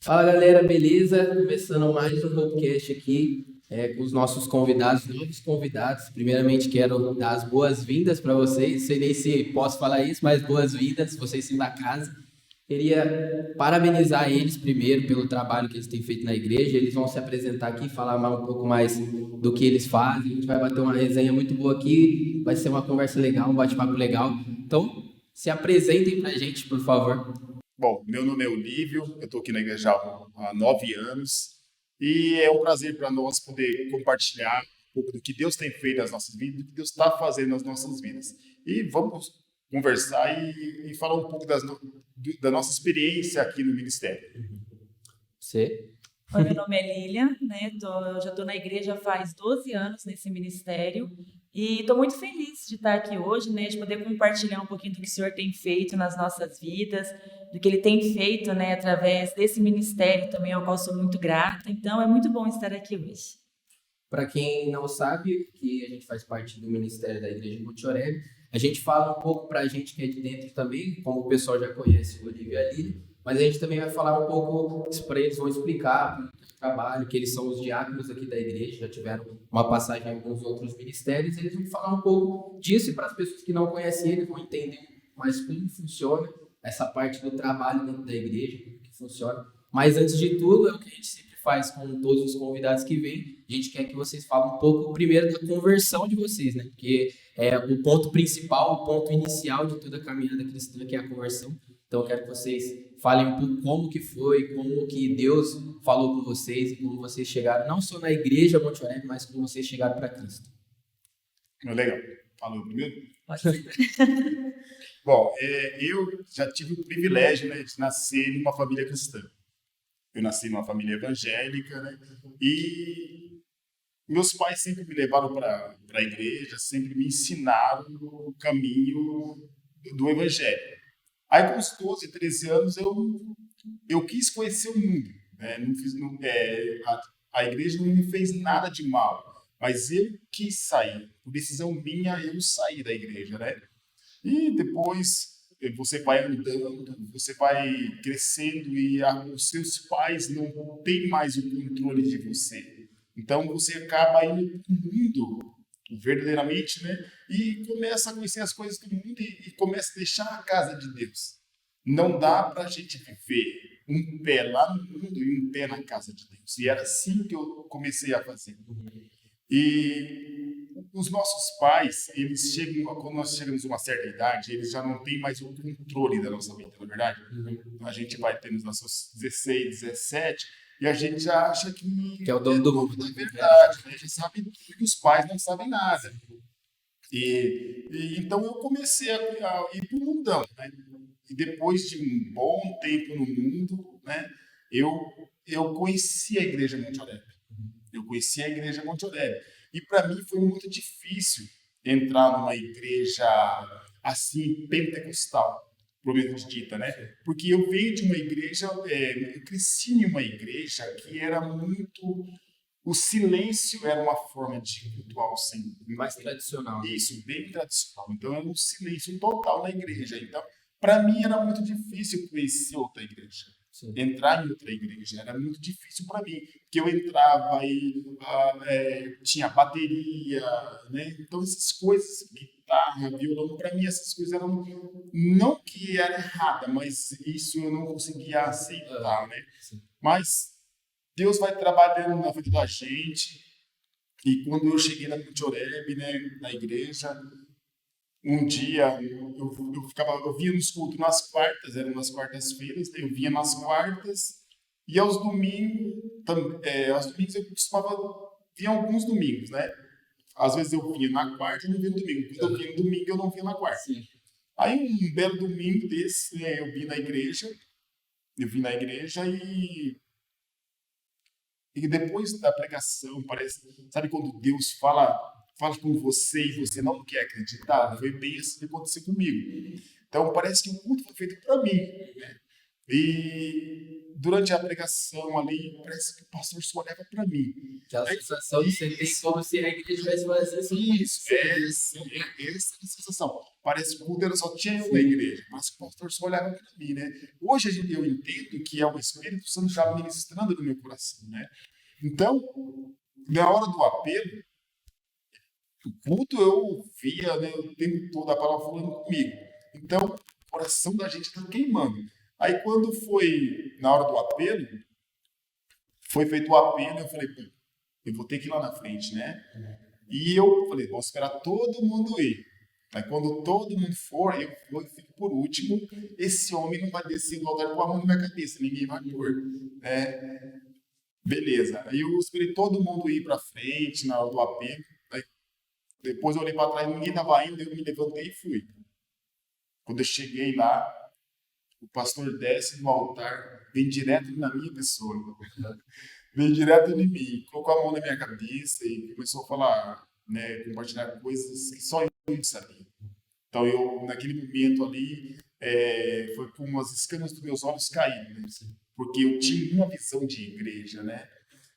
Fala galera, beleza? Começando mais um podcast aqui com os nossos convidados, novos convidados. Primeiramente, quero dar as boas-vindas para vocês. Não sei nem se posso falar isso, mas boas-vindas, vocês são da casa. Queria parabenizar eles primeiro pelo trabalho que eles têm feito na igreja. Eles vão se apresentar aqui, falar um pouco mais do que eles fazem. A gente vai bater uma resenha muito boa aqui, vai ser uma conversa legal, um bate-papo legal. Então, se apresentem para a gente, por favor. Bom, meu nome é Olívio, eu estou aqui na igreja há 9 anos e é um prazer para nós poder compartilhar um pouco do que Deus tem feito nas nossas vidas, do que Deus está fazendo nas nossas vidas. E vamos conversar e falar um pouco da nossa experiência aqui no ministério. Você? Oi, meu nome é Lilian, né? Eu já estou na igreja faz 12 anos nesse ministério e estou muito feliz de estar aqui hoje, né? De poder compartilhar um pouquinho do que o Senhor tem feito nas nossas vidas, do que Ele tem feito, né? Através desse ministério também, ao qual sou muito grata. Então, é muito bom estar aqui hoje. Para quem não sabe, que a gente faz parte do Ministério da Igreja de Monte Oreb, a gente fala um pouco para a gente que é de dentro também, como o pessoal já conhece o Olívio e a Lília, mas a gente também vai falar um pouco, para eles vão explicar o trabalho, que eles são os diáconos aqui da igreja, já tiveram uma passagem em alguns outros ministérios, eles vão falar um pouco disso, e para as pessoas que não conhecem eles vão entender mais como funciona essa parte do trabalho dentro da igreja, como que funciona. Mas antes de tudo, é o que a gente sempre faz com todos os convidados que vêm. A gente quer que vocês falem um pouco primeiro da conversão de vocês, né? Porque é o ponto principal, o ponto inicial de toda a caminhada cristã, que é a conversão. Então eu quero que vocês falem um pouco como que foi, como que Deus falou com vocês e como vocês chegaram, não só na igreja Monte Oreb, mas como vocês chegaram para Cristo. Legal. Falou primeiro? Pode ser. Bom, eu já tive o privilégio, né, de nascer numa família cristã. Eu nasci numa família evangélica, né? E meus pais sempre me levaram para a igreja, sempre me ensinaram o caminho do evangelho. Aí, com os 12, 13 anos, eu quis conhecer o mundo, né? Não fiz, não, a igreja não me fez nada de mal, mas eu quis sair. Por decisão minha, eu saí da igreja, né? E depois você vai andando, você vai crescendo e os seus pais não têm mais o controle de você. Então você acaba indo para o mundo verdadeiramente, né? E começa a conhecer as coisas do mundo e começa a deixar a casa de Deus. Não dá para a gente viver um pé lá no mundo e um pé na casa de Deus. E era assim que eu comecei a fazer. E os nossos pais, eles chegam, quando nós chegamos a uma certa idade, eles já não têm mais o controle da nossa vida, não é verdade? Então a gente vai tendo os nossos 16, 17, e a gente já acha que Que é o dono do mundo. é verdade, né? A gente sabe tudo que os pais não sabem nada. Então eu comecei a ir para o mundão, né? E depois de um bom tempo no mundo, né, eu, eu conheci a Igreja Monte Oreb. Eu conheci a Igreja Monte Oreb. E para mim foi muito difícil entrar numa igreja assim, pentecostal, propriamente dita, né? Porque eu venho de uma igreja, eu cresci em uma igreja que era muito. O silêncio era uma forma de cultuar o Senhor. Mais tradicional. Isso, bem tradicional. Então era um silêncio total na igreja. Então, para mim era muito difícil conhecer outra igreja. Sim. Entrar em outra igreja era muito difícil para mim, porque eu entrava e tinha bateria, né? Então essas coisas, guitarra, violão, para mim essas coisas eram não que era errada, mas isso eu não conseguia aceitar, né? Sim. Mas Deus vai trabalhando na vida da gente. E quando eu cheguei na Monte Oreb, né, na igreja, um dia eu vinha nos cultos nas quartas, eram nas quartas-feiras, né, eu vinha nas quartas, e aos domingos eu costumava vir alguns domingos, né? Às vezes eu vinha na quarta e não vinha no domingo. Quando eu vinha no domingo, eu não vinha na quarta. Sim. Aí um belo domingo desse, né, eu vim na igreja e depois da pregação, parece, sabe quando Deus fala com você e você não quer acreditar? Foi bem assim que aconteceu comigo. Então parece que o culto foi feito para mim, né? E durante a pregação ali, parece que o pastor só olhava para mim. Aquela sensação que você tem como se a igreja estivesse fazendo Isso, essa é a sensação. parece que o culto só tinha eu na igreja, mas o pastor só olhava para mim, né? Hoje eu entendo que é o Espírito Santo já ministrando no meu coração, né? Então, na hora do apelo, o culto eu via, né, o tempo todo a palavra falando comigo. Então, o coração da gente está queimando. Aí, quando foi na hora do apelo, foi feito o apelo, eu falei, pô, eu vou ter que ir lá na frente, né? E eu falei, vou esperar todo mundo ir. Aí, quando todo mundo for, eu fico por último. Esse homem não vai descer do altar com a mão na minha cabeça, ninguém vai pôr. Né? Beleza. Aí eu esperei todo mundo ir para frente na hora do apelo. Aí, depois eu olhei para trás, ninguém estava indo, eu me levantei e fui. Quando eu cheguei lá, o pastor desce do altar, vem direto na minha pessoa. Veio direto em mim, colocou a mão na minha cabeça e começou a falar, né, compartilhar coisas que só eu sabia. Então, naquele momento ali, foi como as escamas dos meus olhos caíram, né? Porque eu tinha uma visão de igreja, né?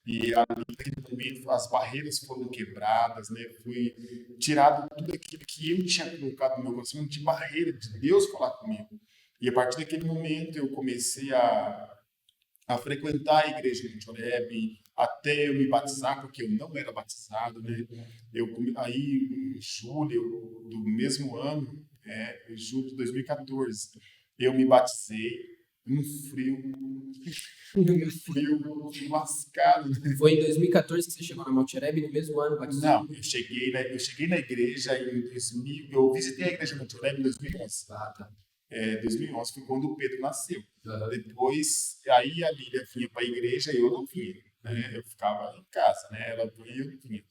E ali, naquele momento, as barreiras foram quebradas, né? Foi tirado tudo aquilo que eu tinha colocado no meu coração, de barreira de Deus falar comigo. E a partir daquele momento, eu comecei a frequentar a igreja de Joreb, até eu me batizar, porque eu não era batizado, né? Aí, em julho do mesmo ano, em julho de 2014, eu me batizei, um frio lascado. Né? Foi em 2014 que você chegou na Monte Oreb, no mesmo ano batizou? Não, eu cheguei na igreja em 2000, eu visitei a igreja de Monte Oreb em 2011. Ah, tá. 2011 foi quando o Pedro nasceu. Uhum. Depois, aí a Lília vinha para a igreja e eu não vinha. Né? Eu ficava em casa, né? Ela vinha e eu não vinha.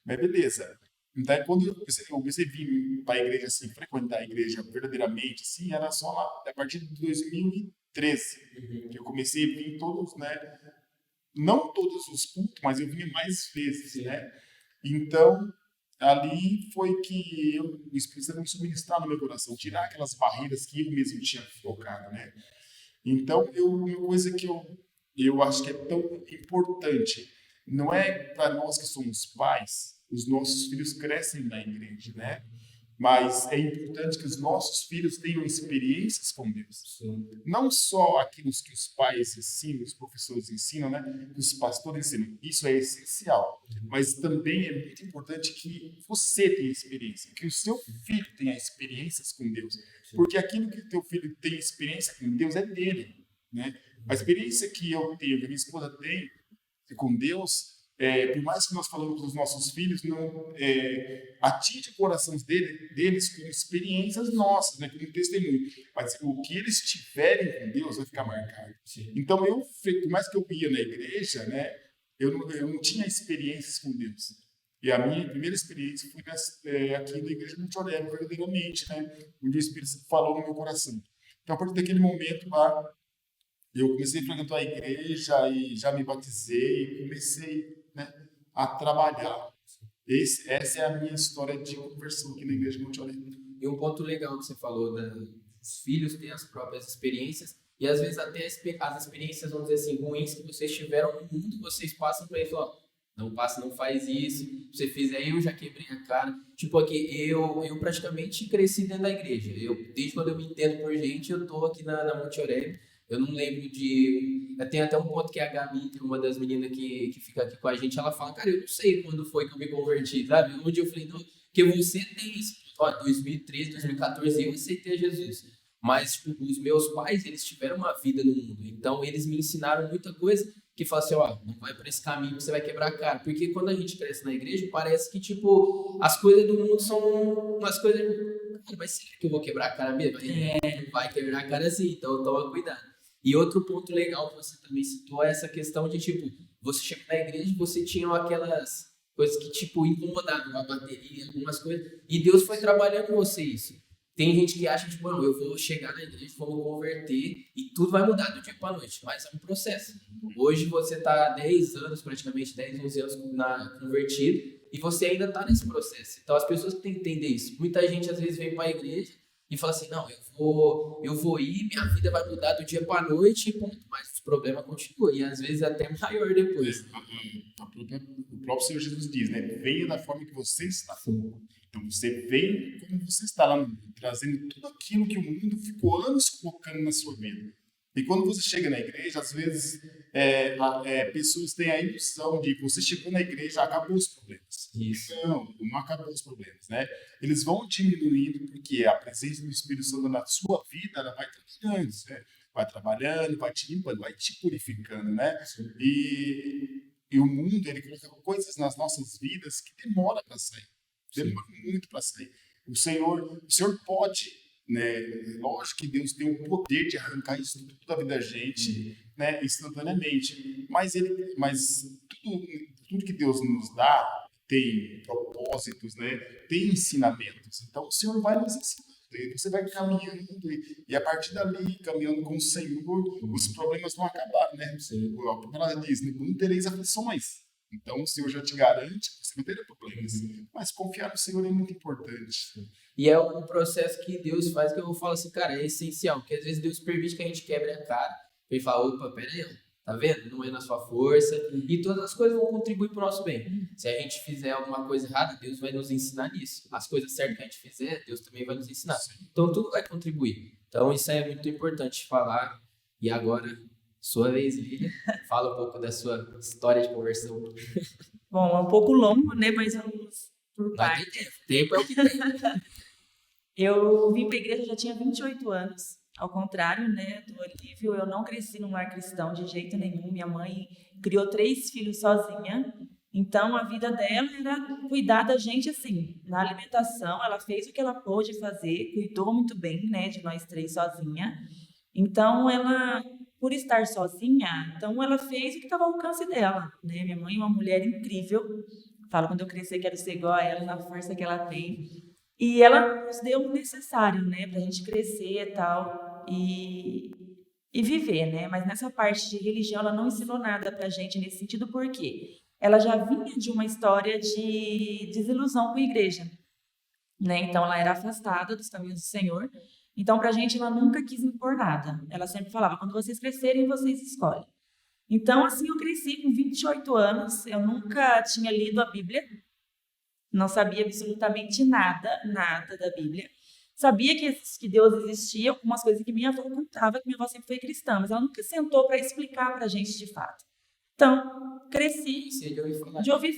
Mas beleza. Então, quando eu comecei a vir para a igreja, assim, frequentar a igreja verdadeiramente, assim, era só lá, a partir de 2013, que eu comecei a vir todos, né? Não todos os cultos, mas eu vinha mais vezes, né? Então, ali foi que o Espírito Santo começou a ministrar no meu coração, tirar aquelas barreiras que eu mesmo tinha colocado, né? Então, uma coisa que eu acho que é tão importante, não é para nós que somos pais, os nossos filhos crescem na igreja, né? Mas é importante que os nossos filhos tenham experiências com Deus. Sim. Não só aquilo que os pais ensinam, os professores ensinam, né? Que os pastores ensinam. Isso é essencial. Mas também é muito importante que você tenha experiência, que o seu filho tenha experiências com Deus. Porque aquilo que o teu filho tem experiência com Deus é dele, né? A experiência que eu tenho, que a minha esposa tem com Deus, por mais que nós falamos dos nossos filhos, não atinge o coração deles com experiências nossas, né, com testemunho. Mas o que eles tiverem com Deus vai ficar marcado. Sim. Então, por mais que eu ia na igreja, né, eu não tinha experiências com Deus. E a minha primeira experiência foi aqui na igreja de Joreb, verdadeiramente, né, onde o Espírito Santo falou no meu coração. Então, a partir daquele momento lá, eu comecei a frequentar a igreja e já me batizei e comecei, né, a trabalhar. Essa é a minha história de conversão aqui na igreja de Monte Oreb. E um ponto legal que você falou, dos filhos têm as próprias experiências, e às vezes até as experiências, vamos dizer assim, ruins que vocês tiveram no mundo, vocês passam para eles, ó, não passa, não faz isso, se você fizer, eu já quebrei a cara. Tipo, aqui, eu praticamente cresci dentro da igreja, desde quando eu me entendo por gente, eu tô aqui na Monte Oreb. Eu não lembro de... Tem até um ponto que a Gabi, tem uma das meninas que fica aqui com a gente, ela fala, cara, eu não sei quando foi que eu me converti, sabe? Onde eu falei, não, porque você tem isso. Ó, 2013, 2014, eu aceitei Jesus. Mas, tipo, os meus pais, eles tiveram uma vida no mundo. Então, eles me ensinaram muita coisa que fala assim, ó, não vai por esse caminho que você vai quebrar a cara. Porque quando a gente cresce na igreja, parece que, tipo, as coisas do mundo são umas coisas... Cara, mas será que eu vou quebrar a cara mesmo? Não vai quebrar a cara assim, então toma cuidado. E outro ponto legal que você também citou é essa questão de, tipo, você chega na igreja e você tinha aquelas coisas que, tipo, incomodavam, a bateria, algumas coisas, e Deus foi trabalhando em você isso. Tem gente que acha, tipo, não, eu vou chegar na igreja, vou me converter e tudo vai mudar do dia para noite, mas é um processo. Hoje você está há 10 anos, praticamente 10, 11 anos convertido e você ainda está nesse processo. Então as pessoas têm que entender isso. Muita gente às vezes vem para a igreja e fala assim, não, eu vou ir, minha vida vai mudar do dia para noite e ponto, mas os problemas continuam e às vezes até maior depois. O próprio Senhor Jesus diz, né? Venha da forma que você está. Então você vem como você está lá no mundo, trazendo tudo aquilo que o mundo ficou anos colocando na sua vida. E quando você chega na igreja, às vezes pessoas têm a ilusão de que você chegou na igreja, acabou os problemas. Isso. Não acabou os problemas, né? Eles vão diminuindo porque a presença do Espírito Santo na sua vida, ela vai trabalhando, né? Vai trabalhando, vai te limpando, vai te purificando, né? E o mundo, ele coloca coisas nas nossas vidas que demora para sair. Demora muito para sair. O Senhor pode, né? Lógico que Deus tem o poder de arrancar isso tudo da vida da gente, né? Instantaneamente. Mas tudo que Deus nos dá tem propósitos, né? Tem ensinamentos. Então o Senhor vai nos ensinar. Você vai caminhando e a partir dali, caminhando com o Senhor, os problemas vão acabar, né? A palavra diz, não tereis aflições. Então o Senhor já te garante que você não terá problemas. Mas confiar no Senhor é muito importante. E é um processo que Deus faz que eu falo assim, cara, é essencial. Porque às vezes Deus permite que a gente quebre a cara e fala, opa, peraí, tá vendo? Não é na sua força. E todas as coisas vão contribuir para o nosso bem. Se a gente fizer alguma coisa errada, Deus vai nos ensinar nisso. As coisas certas que a gente fizer, Deus também vai nos ensinar. Então tudo vai contribuir. Então isso é muito importante falar. E agora, sua vez, Lília, fala um pouco da sua história de conversão. Bom, é um pouco longo, né? Mas vamos por parte. Tempo é o que tem. Eu vim para a igreja, já tinha 28 anos. Ao contrário, né, do Olívio, eu não cresci num lar cristão de jeito nenhum. Minha mãe criou 3 filhos sozinha. Então, a vida dela era cuidar da gente, assim, na alimentação. Ela fez o que ela pôde fazer, cuidou muito bem, né, de nós 3 sozinha. Então, ela, por estar sozinha, então ela fez o que estava ao alcance dela, né? Minha mãe é uma mulher incrível. Falo, quando eu crescer, quero ser igual a ela, na força que ela tem. E ela nos deu o necessário, né, pra gente crescer e tal, e viver, né? Mas nessa parte de religião, ela não ensinou nada pra gente nesse sentido, porque ela já vinha de uma história de desilusão com a igreja, né? Então, ela era afastada dos caminhos do Senhor. Então, pra gente, ela nunca quis impor nada. Ela sempre falava, quando vocês crescerem, vocês escolhem. Então, assim, eu cresci com 28 anos, eu nunca tinha lido a Bíblia, não sabia absolutamente nada da Bíblia. Sabia que Deus existia, algumas coisas que minha avó contava, que minha avó sempre foi cristã, mas ela nunca sentou para explicar para a gente de fato. Então, cresci de ouvir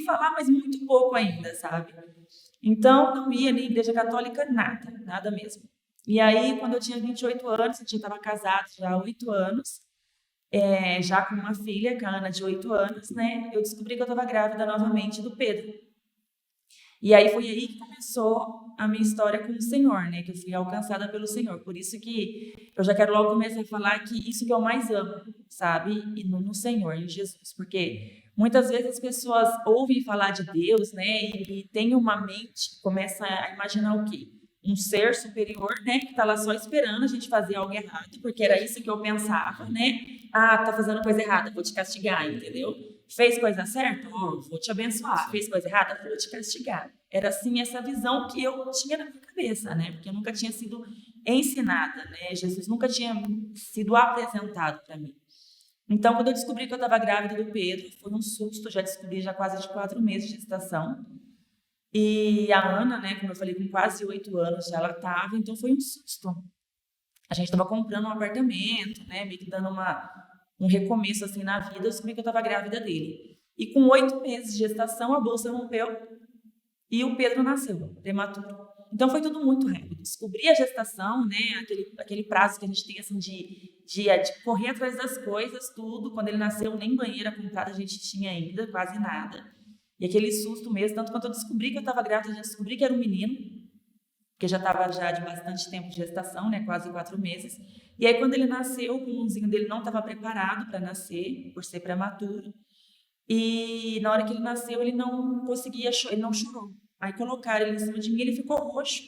falar, mas muito pouco ainda, sabe? Então, não ia nem igreja católica, nada mesmo. E aí, quando eu tinha 28 anos, eu já estava casada já há 8 anos, já com uma filha, com a Ana, de 8 anos, né? Eu descobri que eu estava grávida novamente do Pedro. E aí foi aí que começou a minha história com o Senhor, né? Que eu fui alcançada pelo Senhor. Por isso que eu já quero logo começar a falar que isso que eu mais amo, sabe? E no Senhor, em Jesus. Porque muitas vezes as pessoas ouvem falar de Deus, né? E tem uma mente, começa a imaginar o quê? Um ser superior, né, que tá lá só esperando a gente fazer algo errado, porque era isso que eu pensava, né? Ah, tá fazendo coisa errada, vou te castigar, entendeu? Fez coisa certa? Vou te abençoar. Fez coisa errada? Vou te castigar. Era assim essa visão que eu tinha na minha cabeça, né? Porque eu nunca tinha sido ensinada, né? Jesus nunca tinha sido apresentado para mim. Então, quando eu descobri que eu estava grávida do Pedro, foi um susto, já descobri já quase de 4 meses de gestação. E a Ana, né, como eu falei, com quase 8 anos já ela estava, então foi um susto. A gente estava comprando um apartamento, né, meio que dando um recomeço assim na vida, eu descobri que eu estava grávida dele. E com 8 meses de gestação, a bolsa rompeu e o Pedro nasceu, prematuro. Então foi tudo muito rápido. Descobri a gestação, né, aquele prazo que a gente tem assim de correr atrás das coisas, tudo. Quando ele nasceu, nem banheira comprada a gente tinha ainda, quase nada. E aquele susto mesmo, tanto quando eu descobri que eu estava grávida, eu já descobri que era um menino, porque já estava já de bastante tempo de gestação, né, quase 4 meses. E aí quando ele nasceu, o pulmãozinho dele não estava preparado para nascer, por ser prematuro. E na hora que ele nasceu, ele não conseguia, ele não chorou. Aí colocaram ele em cima de mim, ele ficou roxo.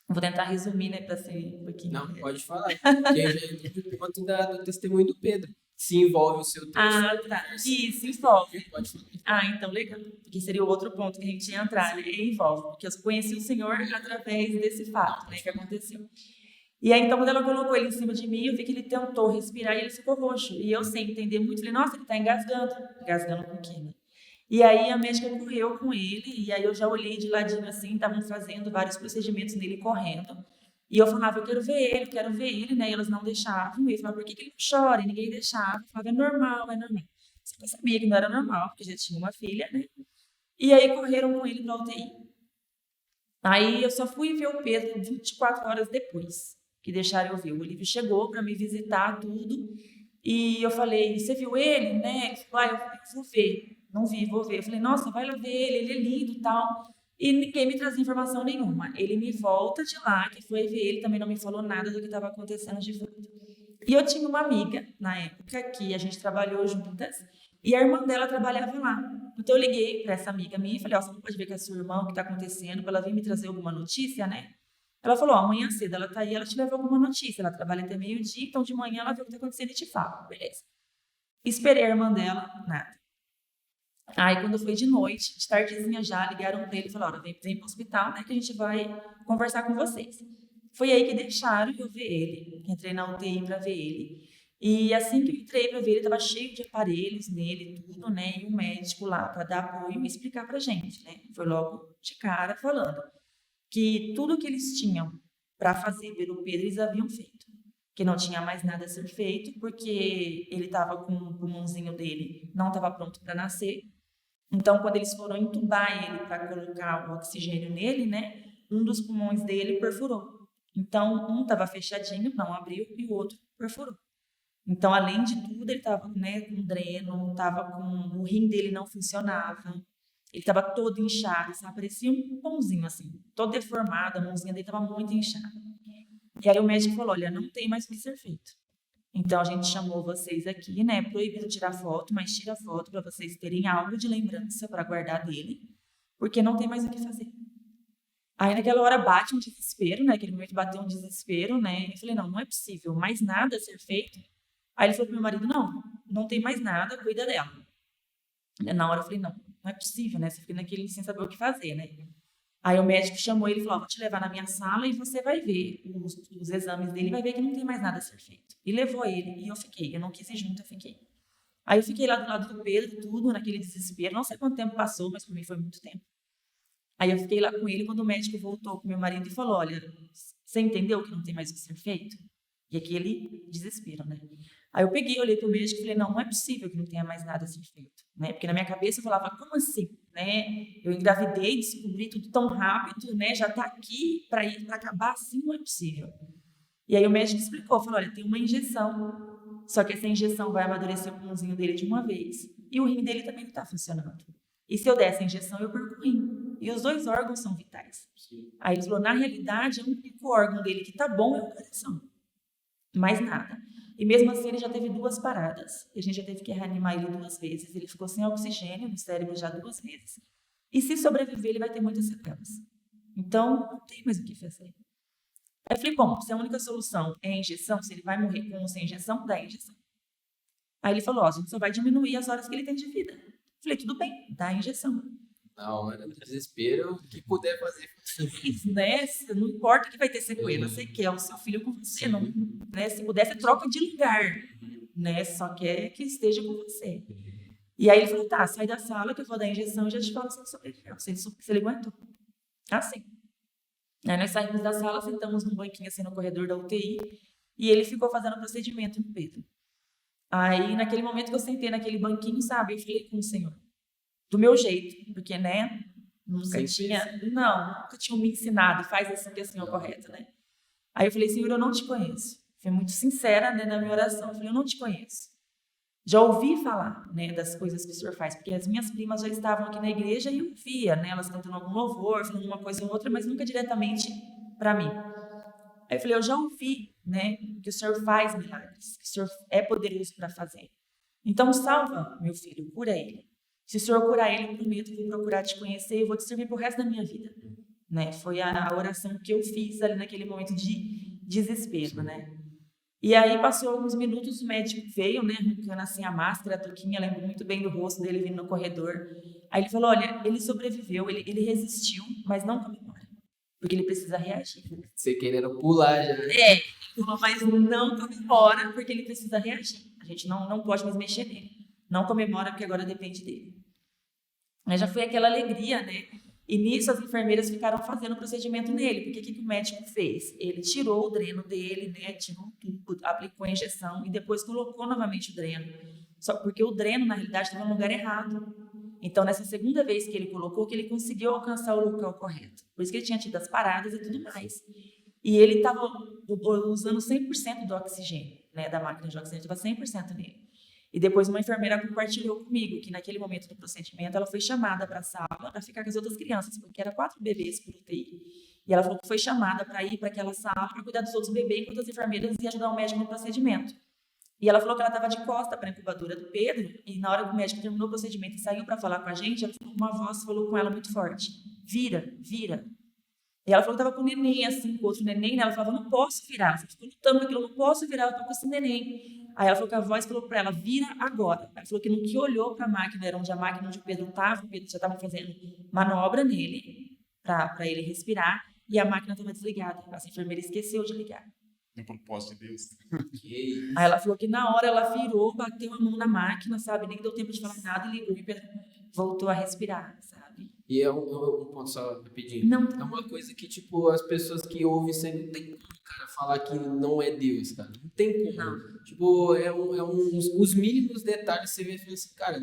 Vou tentar resumir, né, para ser um pouquinho. Não, pode falar. Porque eu já entendi o ponto do testemunho do Pedro. Se envolve o seu texto. Ah, tá. Isso, envolve. Pode falar. Ah, então legal. Porque seria o outro ponto que a gente ia entrar, né? Envolve. Porque eu conheci o Senhor através desse fato, né, que aconteceu. E aí, então, quando ela colocou ele em cima de mim, eu vi que ele tentou respirar e ele ficou roxo. E eu, sem entender muito, falei, nossa, ele tá engasgando. Engasgando com o quê, né? E aí a médica correu com ele, e aí eu já olhei de ladinho assim, estavam fazendo vários procedimentos nele correndo. E eu falava, eu quero ver ele, né? E elas não deixavam. E eu falava, por que que ele não chora? E ninguém deixava. Eu falava, é normal, é normal. Só que eu sabia que não era normal, porque já tinha uma filha, né? E aí correram com ele pra UTI. Aí eu só fui ver o Pedro 24 horas depois que deixaram eu ver. O Olívio chegou para me visitar, tudo. E eu falei, você viu ele, né? Ele falou, eu falei, vou ver. Não vi, vou ver. Eu falei, nossa, vai lá ver ele é lindo e tal. E ninguém me trazia informação nenhuma. Ele me volta de lá, que foi ver ele, também não me falou nada do que estava acontecendo de fato. E eu tinha uma amiga, na época, que a gente trabalhou juntas, e a irmã dela trabalhava lá. Então eu liguei para essa amiga minha e falei, você não pode ver com a sua irmã o que está acontecendo, para ela vir me trazer alguma notícia, né? Ela falou, amanhã cedo ela tá aí, ela te leva alguma notícia. Ela trabalha até meio-dia, então de manhã ela vê o que está acontecendo e te fala. Beleza. Esperei a irmã dela, nada. Aí quando foi de noite, de tardezinha já, ligaram para ele e falaram, vem pro hospital, né, que a gente vai conversar com vocês. Foi aí que deixaram eu ver ele. Entrei na UTI para ver ele. E assim que eu entrei para ver ele, estava cheio de aparelhos nele, tudo, né? E um médico lá para dar apoio e explicar para gente, né? Foi logo de cara falando que tudo que eles tinham para fazer pelo Pedro, eles haviam feito. Que não tinha mais nada a ser feito, porque ele estava com o pulmãozinho dele, não estava pronto para nascer. Então, quando eles foram entubar ele para colocar o oxigênio nele, né? Um dos pulmões dele perfurou. Então, um estava fechadinho, não abriu, e o outro perfurou. Então, além de tudo, ele estava, né, com dreno, o rim dele não funcionava, ele estava todo inchado, sabe? Parecia um pãozinho, assim, todo deformado, a mãozinha dele estava muito inchada. E aí o médico falou, olha, não tem mais o que ser feito. Então, a gente chamou vocês aqui, né, proibido tirar foto, mas tira foto para vocês terem algo de lembrança para guardar dele, porque não tem mais o que fazer. Aí naquela hora bate um desespero, né? Aquele momento bateu um desespero, né? Eu falei, não é possível, mais nada a ser feito. Aí ele falou pro meu marido, não tem mais nada, cuida dela. Na hora eu falei, não é possível, né? Você fica naquele sem saber o que fazer, né? Aí o médico chamou ele e falou, vou te levar na minha sala e você vai ver os exames dele, vai ver que não tem mais nada a ser feito. E levou ele, e eu não quis ir junto, eu fiquei. Aí eu fiquei lá do lado do Pedro, tudo naquele desespero, não sei quanto tempo passou, mas para mim foi muito tempo. Aí eu fiquei lá com ele quando o médico voltou com meu marido e falou, olha, você entendeu que não tem mais o que ser feito? E aquele desespero, né? Aí eu peguei, olhei para o médico e falei, não é possível que não tenha mais nada a ser feito, né? Porque na minha cabeça eu falava, como assim, né? Eu engravidei, descobri tudo tão rápido, né? Já está aqui para acabar assim, não é possível. E aí o médico explicou, falou, olha, tem uma injeção, só que essa injeção vai amadurecer o pulmãozinho dele de uma vez e o rim dele também não está funcionando. E se eu der essa injeção, eu perco o rim. E os dois órgãos são vitais. Aí ele falou, na realidade, o único órgão dele que tá bom é o coração. Mais nada. E mesmo assim, ele já teve 2 paradas. E a gente já teve que reanimar ele 2 vezes. Ele ficou sem oxigênio no cérebro já 2 vezes. E se sobreviver, ele vai ter muitas sequelas. Então, não tem mais o que fazer. Aí eu falei, bom, se a única solução é a injeção, se ele vai morrer com ou sem injeção, dá a injeção. Aí ele falou, a gente só vai diminuir as horas que ele tem de vida. Eu falei, tudo bem, dá a injeção. Na hora do desespero, o que puder fazer. Né? Não importa que vai ter sequela, você quer o seu filho com você. Não, né? Se puder, você troca de lugar. Né? Só quer que esteja com você. E aí ele falou, tá, sai da sala que eu vou dar a injeção e já te falo se ele sobreviveu, se ele aguentou. Assim. Aí nós saímos da sala, sentamos num banquinho assim no corredor da UTI e ele ficou fazendo o procedimento no Pedro. Aí naquele momento que eu sentei naquele banquinho, sabe, eu falei com o Senhor. Do meu jeito, porque, né, nunca tinham me ensinado, faz assim que assim é o correto, né? Aí eu falei, Senhor, eu não te conheço. Fui muito sincera, né, na minha oração. Eu falei, eu não te conheço. Já ouvi falar, né, das coisas que o Senhor faz, porque as minhas primas já estavam aqui na igreja e eu via, né, elas cantando algum louvor, falando uma coisa ou outra, mas nunca diretamente para mim. Aí eu falei, eu já ouvi, né, que o Senhor faz milagres, que o Senhor é poderoso para fazer. Então salva meu filho, cura ele. Se o Senhor curar ele, eu prometo que vou procurar te conhecer e vou te servir pro resto da minha vida. Né? Foi a oração que eu fiz ali naquele momento de desespero, né? E aí passou alguns minutos, o médico veio, né, arrancando assim a máscara, a touquinha, lembro muito bem do rosto dele vindo no corredor. Aí ele falou, olha, ele sobreviveu, ele resistiu, mas não comemora, porque ele precisa reagir. Você querendo pular já. Ele falou, mas não comemora, porque ele precisa reagir. A gente não pode mais mexer nele. Não comemora, porque agora depende dele. Aí já foi aquela alegria, né? E nisso as enfermeiras ficaram fazendo o procedimento nele, porque o que o médico fez? Ele tirou o dreno dele, né? Tirou um tubo, aplicou a injeção e depois colocou novamente o dreno. Só porque o dreno, na realidade, estava no lugar errado. Então, nessa segunda vez que ele colocou, que ele conseguiu alcançar o local correto. Por isso que ele tinha tido as paradas e tudo mais. E ele estava usando 100% do oxigênio, né? Da máquina de oxigênio, estava 100% nele. E depois uma enfermeira compartilhou comigo que naquele momento do procedimento ela foi chamada para a sala para ficar com as outras crianças, porque era 4 bebês por UTI. E ela falou que foi chamada para ir para aquela sala para cuidar dos outros bebês enquanto as enfermeiras iam ajudar o médico no procedimento. E ela falou que ela estava de costa para a incubadora do Pedro e na hora que o médico terminou o procedimento e saiu para falar com a gente, ela falou que uma voz falou com ela muito forte: vira, vira. E ela falou que estava com o neném, assim, com o outro neném, né? Ela falava: não posso virar. Ela ficou lutando com aquilo, não posso virar, eu estou com esse neném. Aí ela falou que a voz falou para ela: vira agora. Ela falou que no que olhou para a máquina, era onde a máquina onde o Pedro estava, o Pedro já estava fazendo manobra nele, para ele respirar, e a máquina estava desligada. Essa enfermeira esqueceu de ligar. No propósito de Deus. Aí ela falou que na hora ela virou, bateu a mão na máquina, sabe? Nem deu tempo de falar nada e ligou e Pedro voltou a respirar, sabe? E é um ponto só rapidinho. Não. É uma coisa que, tipo, as pessoas que ouvem isso aí não tem como, cara, falar que não é Deus, cara. Não tem como. Não. Tipo, os mínimos detalhes você vê e fala assim, cara,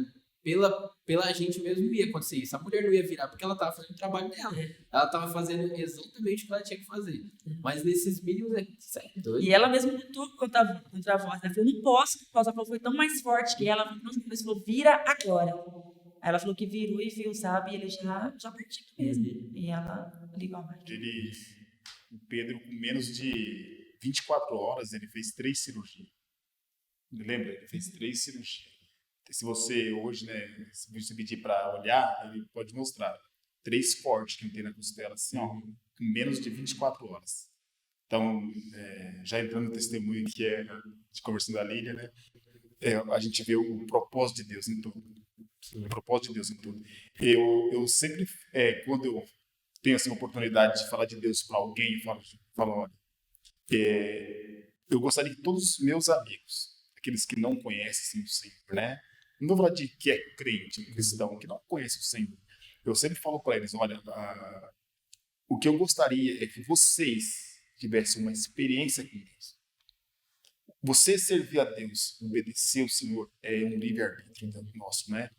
pela gente mesmo não ia acontecer isso. A mulher não ia virar porque ela tava fazendo o trabalho dela. Ela tava fazendo exatamente o que ela tinha que fazer. Mas nesses mínimos isso é doido. E ela mesma lutou contra a voz. Ela falou: não posso, porque a voz foi tão mais forte que ela falou: vira agora. Aí ela falou que virou e viu, sabe? E ele já partiu mesmo. E ela ligou a máquina. O Pedro, com menos de 24 horas, ele fez 3 cirurgias. Lembra? Ele fez 3 cirurgias. Se você hoje, né, se você pedir para olhar, ele pode mostrar 3 cortes que ele tem na costela, assim, ó, com menos de 24 horas. Então, já entrando no testemunho que é de conversão da Lília, né, a gente vê o propósito de Deus em tudo. O propósito de Deus em tudo. Eu sempre, quando eu tenho assim, a oportunidade de falar de Deus para alguém, eu falo, olha, eu gostaria que todos os meus amigos, aqueles que não conhecem o Senhor, né? Não vou falar de que é crente, um cristão, que não conhece o Senhor. Eu sempre falo para eles, olha, o que eu gostaria é que vocês tivessem uma experiência com Deus. Você servir a Deus, obedecer o Senhor, é um livre-arbítrio nosso, né?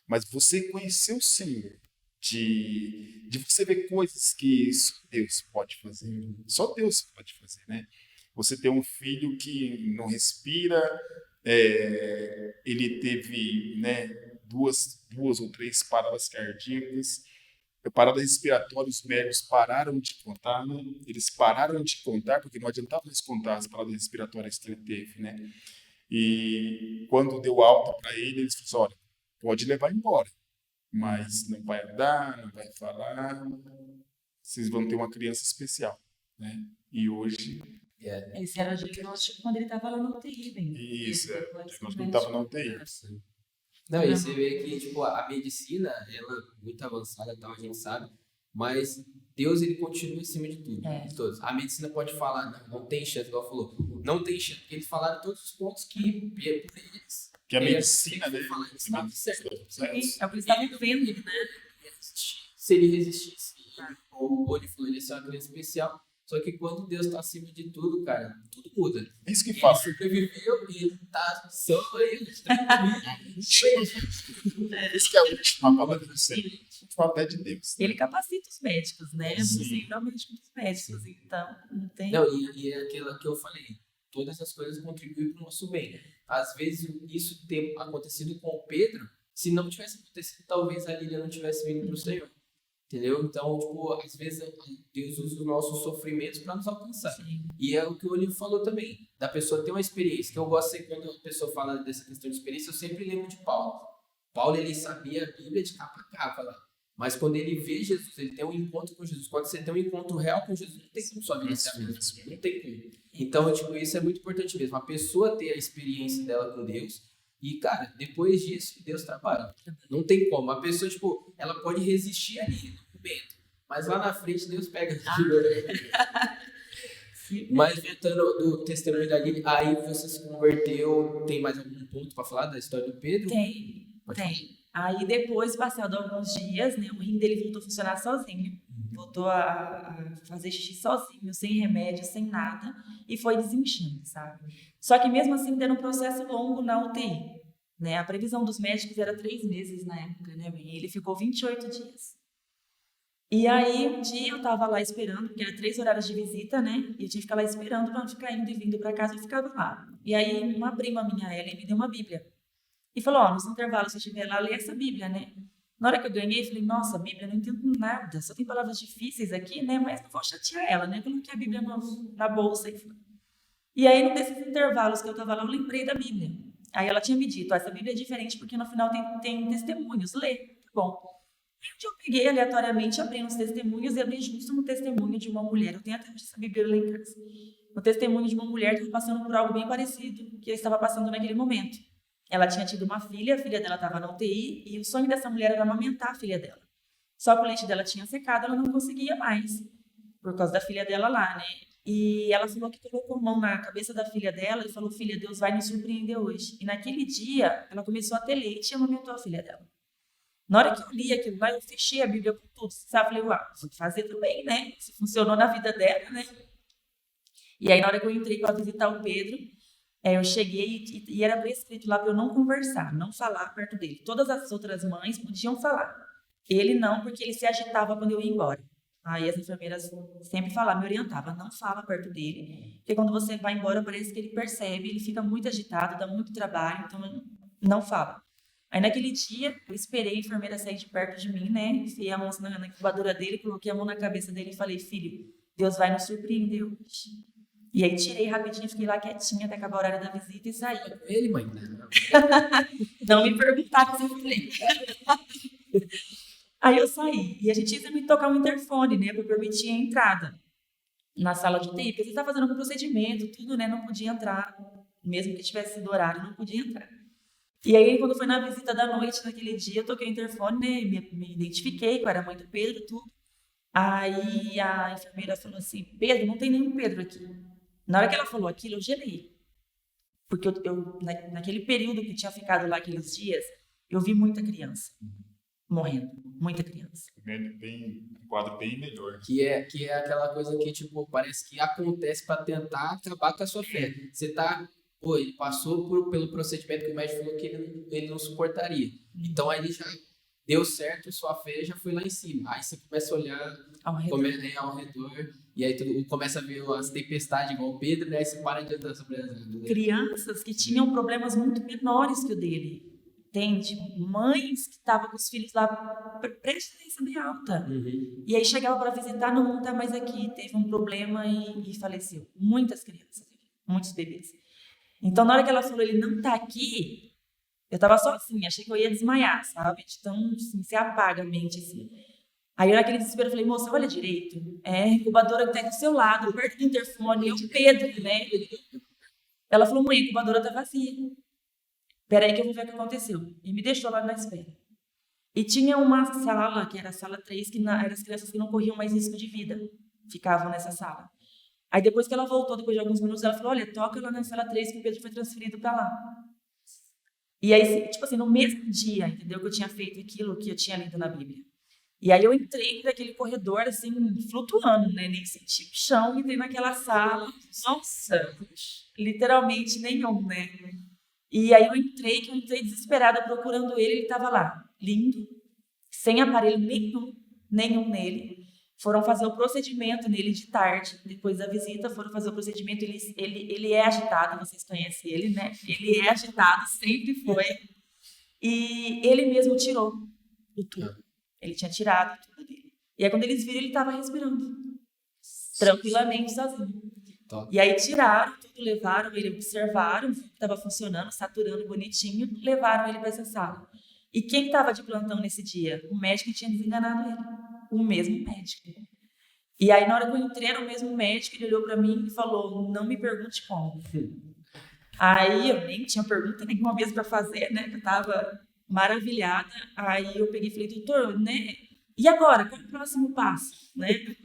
Mas você conhecer o Senhor, de você ver coisas que só Deus pode fazer. Só Deus pode fazer, né? Você ter um filho que não respira, ele teve, né, duas ou 3 paradas cardíacas, paradas respiratórias, os médicos pararam de contar, né? Eles pararam de contar, porque não adiantava eles contar as paradas respiratórias que ele teve, né? E quando deu alta para ele, eles falaram: olha, pode levar embora, mas não vai andar, não vai falar, vocês vão ter uma criança especial, né? E hoje... Esse era o diagnóstico quando ele estava lá no UTI, bem. Isso, o diagnóstico estava na UTI. Não, e você vê que, tipo, a medicina, ela é muito avançada, tal, a gente sabe, mas Deus, ele continua em cima de tudo, de todos. A medicina pode falar, não tem chance, igual falou, não tem chance, porque eles falaram todos os pontos que, por eles, que a medicina, né? Falar, eles estavam certo. É o que eles estavam vendo, né? Se ele resistisse, ou ele falou, ele é uma criança especial. Só que quando Deus está acima de tudo, cara, tudo muda. Isso que fala. Ele sobreviveu e ele tá só aí, Isso que é a última palavra do Senhor. Fala até de Deus. Ele capacita os médicos, né? Você é o médico dos médicos, então não tem... Não, e é aquilo que eu falei, todas as coisas contribuem para o nosso bem. Às vezes isso ter acontecido com o Pedro, se não tivesse acontecido, talvez a Lília não tivesse vindo para o Senhor. Entendeu? Então, tipo, às vezes Deus usa os nossos sofrimentos para nos alcançar. Sim. E é o que o Olívio falou também, da pessoa ter uma experiência. Que eu gosto de, quando a pessoa fala dessa questão de experiência, eu sempre lembro de Paulo. Paulo, ele sabia a Bíblia de capa a capa lá. Mas quando ele vê Jesus, ele tem um encontro com Jesus. Quando você tem um encontro real com Jesus, não tem como sua vida ser a mesma. Não tem como. Então, tipo, isso é muito importante mesmo. A pessoa ter a experiência dela com Deus. E, cara, depois disso, Deus trabalha. Não tem como. A pessoa, tipo, ela pode resistir ali, no momento. Mas lá na frente, Deus pega. Mas, voltando do testemunho da Lília, aí você se converteu. Tem mais algum ponto para falar da história do Pedro? Tem. Aí depois, passado alguns dias, né, o rim dele voltou a funcionar sozinho. Voltou a fazer xixi sozinho, sem remédio, sem nada. E foi desinchando, sabe? Só que mesmo assim, era um processo longo na UTI. Né? A previsão dos médicos era 3 meses na época, né, bem? Ele ficou 28 dias. E aí, um dia eu tava lá esperando, porque era 3 horários de visita, né? E eu tinha que ficar lá esperando para não ficar indo e vindo para casa, eu ficava lá. E aí, uma prima minha, Ellen, me deu uma Bíblia. E falou, ó, nos intervalos, se eu estiver lá, lê essa Bíblia, né? Na hora que eu ganhei, eu falei, nossa, Bíblia, não entendo nada, só tem palavras difíceis aqui, né? Mas não vou chatear ela, né? Eu coloquei a Bíblia na bolsa e fui. E aí, num desses intervalos que eu tava lá, eu lembrei da Bíblia. Aí ela tinha me dito, essa Bíblia é diferente porque no final tem testemunhos, lê. Bom, eu peguei aleatoriamente, abri uns testemunhos e abri justo no testemunho de uma mulher. Eu tenho até essa Bíblia lá em casa. No testemunho de uma mulher que estava passando por algo bem parecido que eu estava passando naquele momento. Ela tinha tido uma filha, a filha dela estava na UTI e o sonho dessa mulher era amamentar a filha dela. Só que o leite dela tinha secado, ela não conseguia mais, por causa da filha dela lá, né? E ela falou que colocou a mão na cabeça da filha dela e falou, filha, Deus vai nos surpreender hoje. E naquele dia, ela começou a ter leite e amamentou a filha dela. Na hora que eu li aquilo lá, eu fechei a Bíblia com tudo, sabe? Falei, uau, vou fazer também, né? Se funcionou na vida dela, né? E aí, na hora que eu entrei para visitar o Pedro, eu cheguei e era prescrito lá para eu não conversar, não falar perto dele. Todas as outras mães podiam falar. Ele não, porque ele se agitava quando eu ia embora. Aí as enfermeiras sempre falavam, me orientavam, não fala perto dele, porque quando você vai embora parece que ele percebe, ele fica muito agitado, dá muito trabalho, então não fala. Aí naquele dia, eu esperei a enfermeira sair de perto de mim, né, enfiei a mão na incubadora dele, coloquei a mão na cabeça dele e falei, filho, Deus vai nos surpreender hoje. E aí tirei rapidinho, fiquei lá quietinha até acabar o horário da visita e saí. Ele, mãe, né? Não me perguntaram se eu falei. Aí eu saí, e a gente ia me tocar um interfone, né, para permitir a entrada na sala de UTI, porque você está fazendo algum procedimento, tudo, né, não podia entrar, mesmo que tivesse sido horário, não podia entrar. E aí, quando foi na visita da noite, naquele dia, eu toquei o interfone, né, me identifiquei, que eu era mãe do Pedro, tudo. Aí a enfermeira falou assim, Pedro, não tem nenhum Pedro aqui. Na hora que ela falou aquilo, eu gelei. Porque naquele período que eu tinha ficado lá aqueles dias, eu vi muita criança morrendo, muita criança. Um quadro bem melhor. Que é aquela coisa que, tipo, parece que acontece para tentar acabar com a sua fé. Você tá, pô, ele passou pelo procedimento que o médico falou que ele não suportaria. Então aí já deu certo, sua fé já foi lá em cima. Aí você começa a olhar ao redor, e aí tudo, começa a ver as tempestades igual o Pedro, né? Aí você para de andar sobre as águas. Crianças que tinham problemas muito menores que o dele. Entende? Mães que estavam com os filhos lá prestes a bem alta. Uhum. E aí chegava para visitar, não está mais aqui, teve um problema e faleceu. Muitas crianças, muitos bebês. Então, na hora que ela falou, ele não está aqui, eu estava só assim, achei que eu ia desmaiar, sabe? Então, assim, você apaga a mente, assim. Aí, naquele desespero, eu falei, moça, olha direito, a incubadora que está do seu lado, perto do interfone, é o Pedro, né? Ela falou, mãe, a incubadora está vazia. Peraí que eu vou ver o que aconteceu. E me deixou lá na espera. E tinha uma sala, que era a sala 3, que eram as crianças que não corriam mais risco de vida. Ficavam nessa sala. Aí depois que ela voltou, depois de alguns minutos, ela falou, olha, toca lá na sala 3 que o Pedro foi transferido para lá. E aí, tipo assim, no mesmo dia, entendeu? Que eu tinha feito aquilo que eu tinha lido na Bíblia. E aí eu entrei naquele corredor, assim, flutuando, né? Nem senti o chão, entrei naquela sala. Nossa, literalmente nenhum, né? E aí eu entrei desesperada procurando ele estava lá, lindo, sem aparelho nenhum nele. Foram fazer o procedimento nele de tarde, depois da visita, foram fazer o procedimento, ele é agitado, vocês conhecem ele, né? Ele é agitado, sempre foi. E ele mesmo tirou o tubo. Ele tinha tirado o tubo dele. E aí quando eles viram, ele estava respirando, tranquilamente, sozinho. Top. E aí tiraram tudo, levaram ele, observaram, viu que estava funcionando, saturando bonitinho, levaram ele para essa sala. E quem estava de plantão nesse dia? O médico que tinha desenganado ele. O mesmo médico. E aí, na hora que eu entrei, era o mesmo médico, ele olhou para mim e falou, não me pergunte como. Aí eu nem tinha pergunta nenhuma mesmo para fazer, né? Eu estava maravilhada. Aí eu peguei e falei, doutor, né? E agora? Qual é o próximo passo? Né?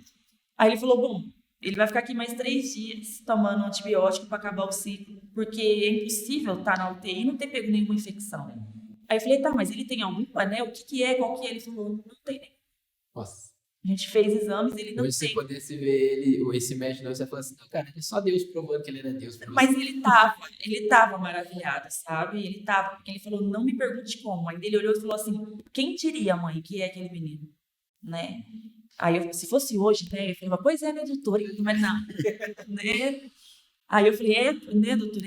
Aí ele falou, bom, ele vai ficar aqui mais 3 dias tomando um antibiótico para acabar o ciclo, porque é impossível estar na UTI e não ter pego nenhuma infecção. Aí eu falei, tá, mas ele tem alguma, né? O que que é? Qual que é? Ele falou, não tem nem. Nossa. A gente fez exames, ele não Hoje você tem. pudesse ver ele, esse médico, você fala assim, não, cara, é só Deus provando que ele era Deus pra você. Mas ele tava maravilhado, sabe? Ele tava, porque ele falou, não me pergunte como. Aí ele olhou e falou assim, quem diria, mãe, que é aquele menino, né? Aí eu, se fosse hoje, né? Eu falei, pois é, né, doutora? Mas não, né? Aí eu falei, né, doutora?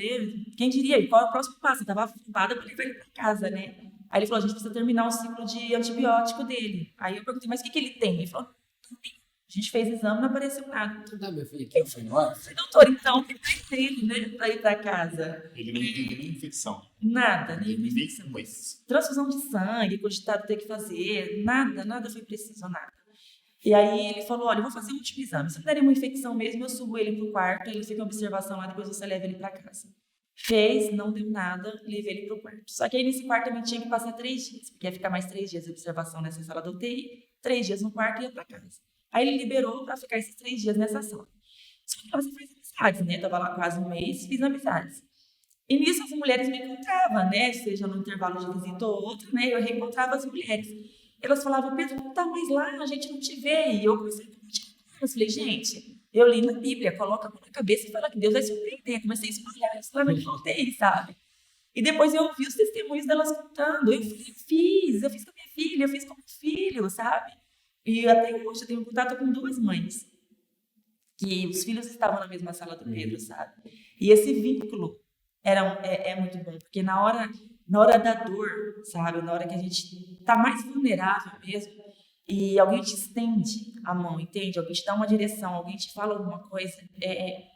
Quem diria? E qual é o próximo passo? Eu tava ocupada para levar ele para casa, né? Aí ele falou, a gente precisa terminar o ciclo de antibiótico dele. Aí eu perguntei, mas o que que ele tem? Ele falou, não tem. A gente fez exame, não apareceu nada. Então tá, meu filho, aqui eu fui embora. Eu falei, doutor, então, o que mais dele, né, para ir para casa? Ele não teve nenhuma infecção. Nada, nenhuma Nem infecção. coisa. Transfusão de sangue, cogitado ter que fazer, nada foi preciso, nada. E aí ele falou, olha, eu vou fazer um último exame. Se der uma infecção mesmo, eu subo ele pro quarto, ele fica em observação lá, depois você leva ele para casa. Fez, não deu nada, levei ele pro quarto. Só que aí nesse quarto também tinha que passar 3 dias, porque ia ficar mais 3 dias de observação nessa sala da UTI, 3 dias no quarto e ia para casa. Aí ele liberou para ficar esses 3 dias nessa sala. Só que você faz amizades, né? Tava lá quase um mês, fiz amizades. E nisso as mulheres me encontravam, né? Seja no intervalo de visita ou outra, né? Eu reencontrava as mulheres. Elas falavam, Pedro, não tá mais lá, a gente não te vê. E eu comecei a compartilhar com elas. Falei, gente, eu li na Bíblia, coloca a mão na cabeça e fala que Deus vai surpreender. Comecei a espalhar isso lá na minha UTI, sabe? E depois eu ouvi os testemunhos delas contando. Eu fiz com a minha filha, eu fiz com o meu filho, sabe? E até hoje eu tenho contato com 2 mães. Que os filhos estavam na mesma sala do Pedro, sabe? E esse vínculo é muito bom, porque na hora da dor, sabe? Na hora que a gente tá mais vulnerável mesmo, e alguém te estende a mão, entende? Alguém te dá uma direção, alguém te fala alguma coisa,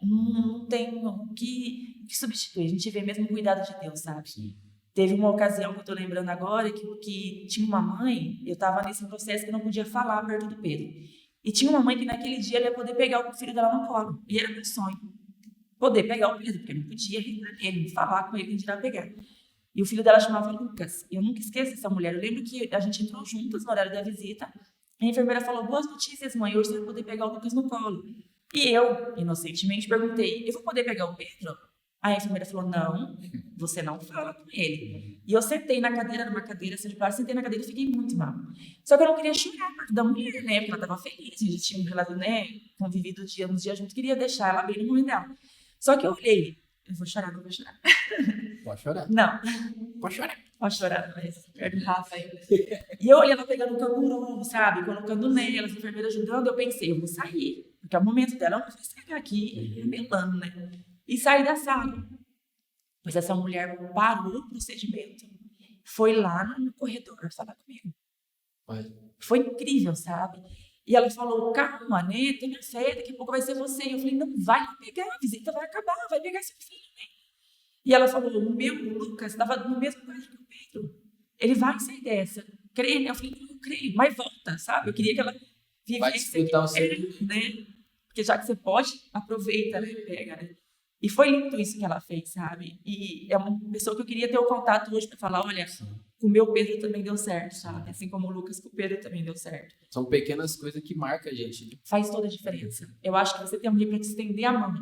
não tem o que substituir. A gente vê mesmo o cuidado de Deus, sabe? Sim. Teve uma ocasião que eu tô lembrando agora, que tinha uma mãe, eu tava nesse processo que não podia falar perto do Pedro. E tinha uma mãe que naquele dia ela ia poder pegar o filho dela no colo. E era meu sonho. Poder pegar o Pedro, porque eu não podia ele falar com ele, dirá pegar. E o filho dela chamava Lucas. Eu nunca esqueço essa mulher. Eu lembro que a gente entrou juntas no horário da visita. A enfermeira falou, boas notícias, mãe. Hoje você vai poder pegar o Lucas no colo. E eu, inocentemente, perguntei, eu vou poder pegar o Pedro? A enfermeira falou, não, você não fala com ele. E eu sentei na cadeira, numa cadeira circular, sentei na cadeira e fiquei muito mal. Só que eu não queria chorar perto da mulher, né? Porque ela estava feliz, a gente tinha convivido uns dias juntos, queria deixar ela bem no momento dela. Só que eu olhei, eu vou chorar, não vou chorar. Pode chorar. Não. Pode chorar. Pode chorar, mas é do Rafa aí. E eu olhei ela pegando o canguru, sabe? Colocando nela, as enfermeiras ajudando, eu pensei, eu vou sair. Porque é o momento dela, eu não vou ficar aqui, melando, né? E saí da sala. Pois essa mulher parou o procedimento, foi lá no corredor falar comigo. Foi incrível, sabe? E ela falou, calma, né? Tenha fé, daqui a pouco vai ser você. E eu falei, não vai pegar, a visita vai acabar, vai pegar seu filho, né? E ela falou, o Lucas estava no mesmo quarto que o Pedro. Ele vai sair dessa. Creio, né? Eu falei, não, eu creio, mas volta, sabe? Eu queria que ela Vai vivesse disputar o seu. né? Porque já que você pode, aproveita, né? Pega, né? E foi lindo isso que ela fez, sabe? E é uma pessoa que eu queria ter o contato hoje para falar, olha, com o meu Pedro também deu certo, sabe? Assim como o Lucas com o Pedro também deu certo. São pequenas coisas que marcam a gente, né? Faz toda a diferença. Eu acho que você tem alguém para te estender a mão,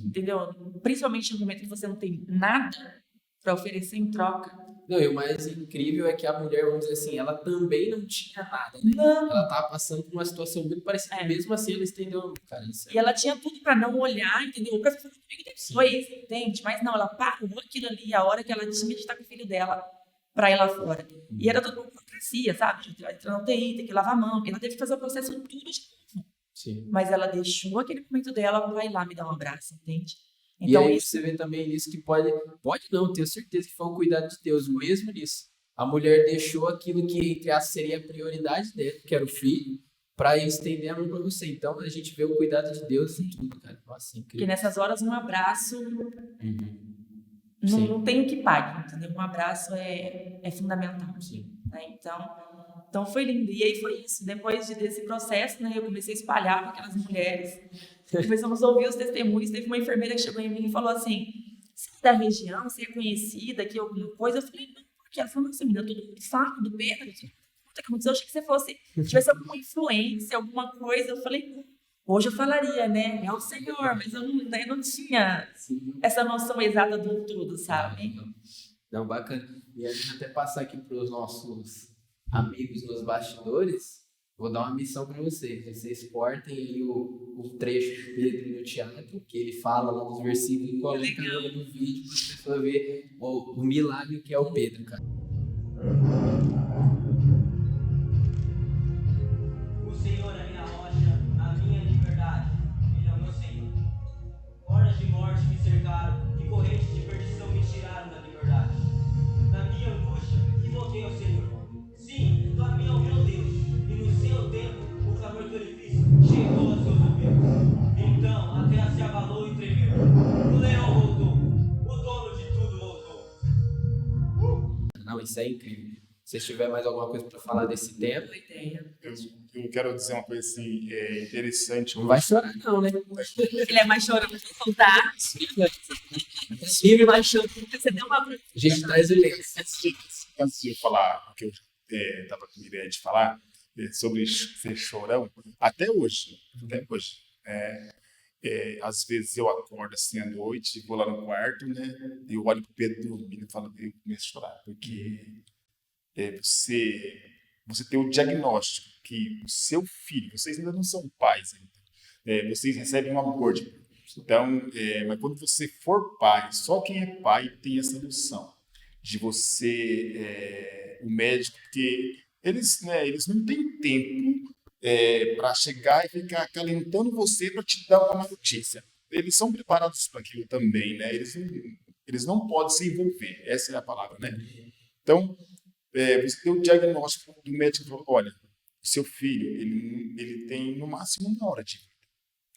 entendeu? Principalmente no momento que você não tem nada para oferecer em troca. Não, e o mais incrível é que a mulher, vamos dizer assim, ela também não tinha nada, né? Não. Ela tava passando por uma situação muito parecida, mesmo assim ela estendeu a mão, cara. Isso E ela tinha tudo para não olhar, entendeu? O professor falou comigo depois, entende? Mas não, ela parou aquilo ali, a hora que ela tinha de estar com o filho dela para ir lá fora. E era toda uma burocracia, sabe? De entrar na UTI, ter que lavar a mão. Ela teve que fazer o processo tudo de novo. Sim. Mas ela deixou aquele momento dela para ir lá me dar um abraço, entende? E Então, aí você vê também nisso que pode não, tenho certeza que foi um cuidado de Deus, mesmo nisso. A mulher deixou aquilo que, entre aspas, seria a prioridade dela, que era o filho, para estender a mão para você. Então, a gente vê o cuidado de Deus em tudo, cara. Nossa, incrível. Porque nessas horas um abraço Sim. não tem o que pague, entendeu? Um abraço é fundamental. Sim. Né? Então foi lindo. E aí foi isso. Depois desse processo, né, eu comecei a espalhar para aquelas mulheres. Começamos a ouvir os testemunhos. Teve uma enfermeira que chegou em mim e falou assim, você é da região, você é conhecida aqui, alguma coisa? Eu falei, não, porque ela falou, nossa, menina, todo mundo fala do Pedro. Eu achei que você tivesse alguma influência, alguma coisa. Eu falei, hoje eu falaria, né? É o Senhor, mas eu não tinha essa noção exata do tudo, sabe? Não, bacana. E antes de até passar aqui para os nossos amigos nos bastidores, vou dar uma missão para vocês. Vocês cortem aí o trecho do Pedro no teatro, que ele fala lá nos versículos, e coloquem no vídeo para as pessoas verem o milagre que é o Pedro, cara. O Senhor é a minha rocha, a minha liberdade. Ele é o meu Senhor. Hordas de morte me cercaram e correntes de perdição me tiraram da liberdade. Na minha angústia, invoquei ao Senhor. Sim, clamei ao meu Deus. E no seu tempo, o clamor que eu lhe fiz chegou aos seus ouvidos. Então a terra se abalou e tremeu. O leão voltou. O dono de tudo voltou. Não, isso é incrível. Se tiver mais alguma coisa para falar desse tema, Eu quero dizer uma coisa assim, interessante. não vai chorar não, né? Ele é mais chorão pra contar. Vive mais chorão. Você deu uma... A gente traz o lenço. Antes de eu falar o que eu estava com a ideia de falar, sobre ser chorão, até hoje, às vezes eu acordo assim à noite, vou lá no quarto, né, e eu olho pro Pedro dormindo e falo, eu começo a chorar, porque você tem o diagnóstico que o seu filho, vocês ainda não são pais ainda, vocês recebem um amor de Deus. Então, mas quando você for pai, só quem é pai tem essa noção de você, o médico, porque eles não têm tempo para chegar e ficar acalentando você para te dar uma notícia. Eles são preparados para aquilo também, né? Eles não podem se envolver, essa é a palavra, né? Então, você tem o diagnóstico do médico que fala, olha, o seu filho, ele tem no máximo 1 hora de vida.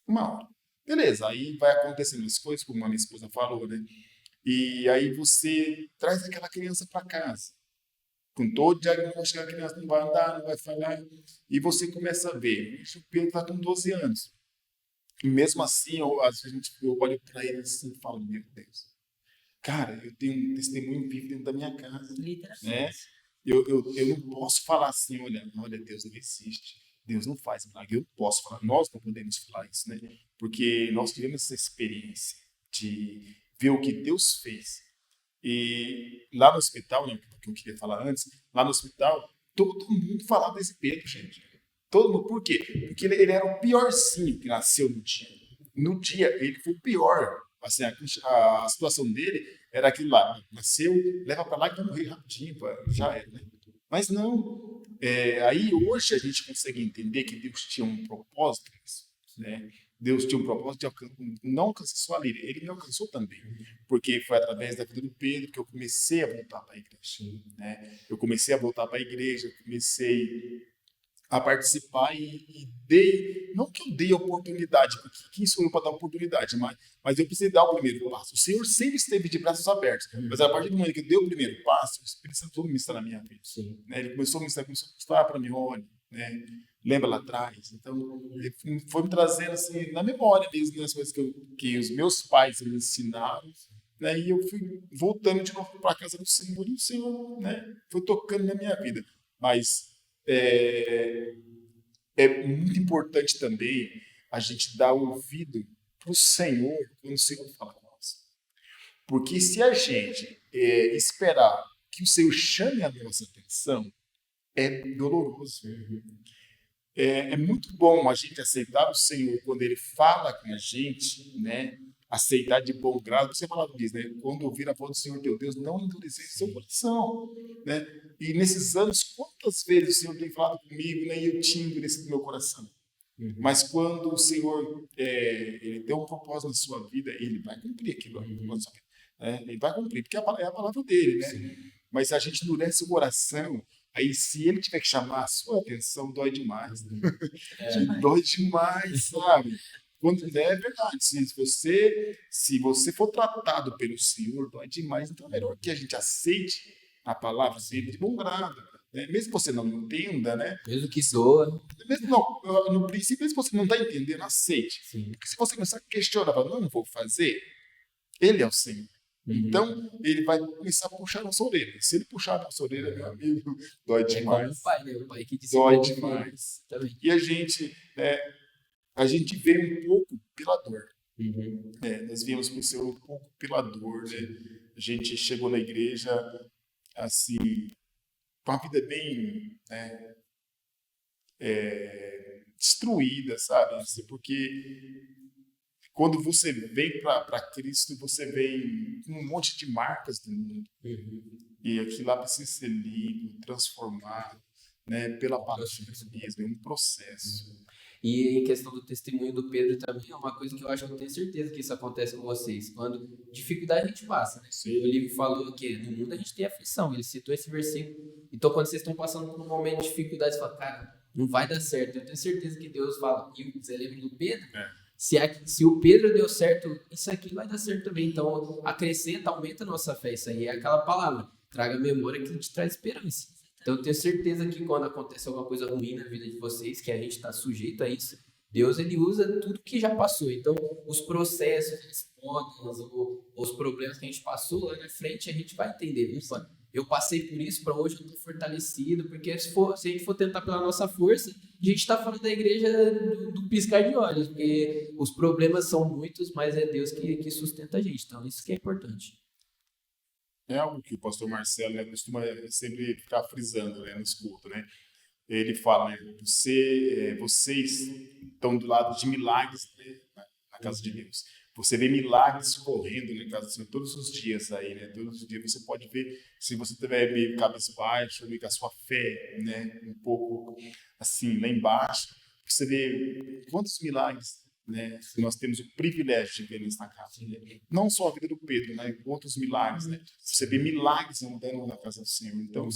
1 hora. Beleza, aí vai acontecendo as coisas, como a minha esposa falou, né? E aí você traz aquela criança para casa. Com todo o diagnóstico, a criança não vai andar, não vai falar. E você começa a ver, o Pedro está com 12 anos. E mesmo assim, às vezes eu olho para ele assim e falo, meu Deus, cara, eu tenho um testemunho vivo dentro da minha casa. Né? Eu não posso falar assim, olha, Deus não existe, Deus não faz milagre. Eu não posso falar, nós não podemos falar isso, né? Porque nós tivemos essa experiência de ver o que Deus fez. E lá no hospital, né, que eu queria falar antes, lá no hospital, todo mundo falava desse Pedro, gente. Todo mundo, por quê? Porque ele era o piorzinho que nasceu no dia. No dia, ele foi o pior. Assim, a situação dele era aquilo lá, nasceu, leva para lá e vai morrer rapidinho, já era, né? Mas não. Aí hoje a gente consegue entender que Deus tinha um propósito nisso, né? Deus tinha um propósito de não alcançar só ali, ele me alcançou também, porque foi através da vida do Pedro que eu comecei a voltar para a igreja, né? Eu comecei a voltar para a igreja, comecei a participar e dei, não que eu dei oportunidade, porque quem sou eu para dar oportunidade, mas eu precisei dar o primeiro passo. O Senhor sempre esteve de braços abertos, mas a partir do momento que eu dei o primeiro passo, o Espírito Santo ministrar na minha vida. Né? Ele começou a ministrar, começou a mostrar para mim, olha, né? Lembra lá atrás? Então, ele foi me trazendo assim, na memória mesmo, as coisas que os meus pais me ensinaram, né? E eu fui voltando de novo para a casa do Senhor, e o Senhor, né, foi tocando na minha vida. Mas é muito importante também a gente dar ouvido para o Senhor quando o Senhor fala com nós. Porque se a gente esperar que o Senhor chame a nossa atenção, é doloroso. É muito bom a gente aceitar o Senhor quando Ele fala com a gente, né? Aceitar de bom grado. Você falava disso, né? Quando ouvir a voz do Senhor teu Deus, não endurecer seu coração, né? E nesses anos, quantas vezes o Senhor tem falado comigo, né? E eu tinha endurecido meu coração. Mas quando o Senhor ele tem um propósito na sua vida, Ele vai cumprir aquilo na sua vida, né? Ele vai cumprir, porque é a palavra dele, né? Sim. Mas se a gente endurece o coração, aí se Ele tiver que chamar a sua atenção, dói demais. Né? Dói demais, sabe? Quando é verdade, se você for tratado pelo Senhor, dói demais. Então é melhor que a gente aceite a palavra dele de bom grado, né? Mesmo que você não entenda, né? Mesmo que doa. Mesmo não, no princípio, mesmo que você não está entendendo, aceite. Sim. Porque se você começar a questionar, não vou fazer, Ele é o Senhor. Então, Ele vai começar a puxar a nossa orelha. Se Ele puxar a nossa orelha, meu amigo, dói demais. O pai, né? O pai que dói demais. E a gente veio um pouco pela dor. Nós viemos por ser um pouco pela dor, né? a gente chegou na igreja, assim, com a vida bem, né, destruída, sabe? Assim, porque quando você vem para Cristo, você vem com um monte de marcas do mundo. E aquilo lá precisa ser limpo, transformado, né, pela palavra mesmo, é um processo. E em questão do testemunho do Pedro também é uma coisa que eu acho que eu tenho certeza que isso acontece com vocês. Quando dificuldade a gente passa, né? O livro falou que no mundo a gente tem aflição, ele citou esse versículo. Então quando vocês estão passando por um momento de dificuldade, você fala, cara, não vai dar certo. Eu tenho certeza que Deus fala, e você lembra do Pedro? Se o Pedro deu certo, isso aqui vai dar certo também. Então acrescenta, aumenta a nossa fé. Isso aí é aquela palavra, traga memória que te traz esperança. Então eu tenho certeza que quando acontece alguma coisa ruim na vida de vocês, que a gente está sujeito a isso, Deus ele usa tudo que já passou. Então os processos, as podas, os problemas que a gente passou lá na frente, a gente vai entender. Ufa, eu passei por isso, para hoje eu estou fortalecido, porque se a gente for tentar pela nossa força, a gente está falando da igreja do piscar de olhos, porque os problemas são muitos, mas é Deus que sustenta a gente. Então isso que é importante. É algo que o pastor Marcelo, né, costuma sempre ficar frisando, né, nos cultos, né? Ele fala, né, vocês estão do lado de milagres, né, na casa de Deus. Você vê milagres correndo na casa do Senhor todos os dias aí, né? Todos os dias você pode ver, se você estiver meio cabisbaixo, meio com a sua fé, né, um pouco assim, lá embaixo, você vê quantos milagres, né, nós temos o privilégio de ver isso na casa, né? Não só a vida do Pedro, né, outros milagres, né? Você vê milagres andando na casa do Senhor. Então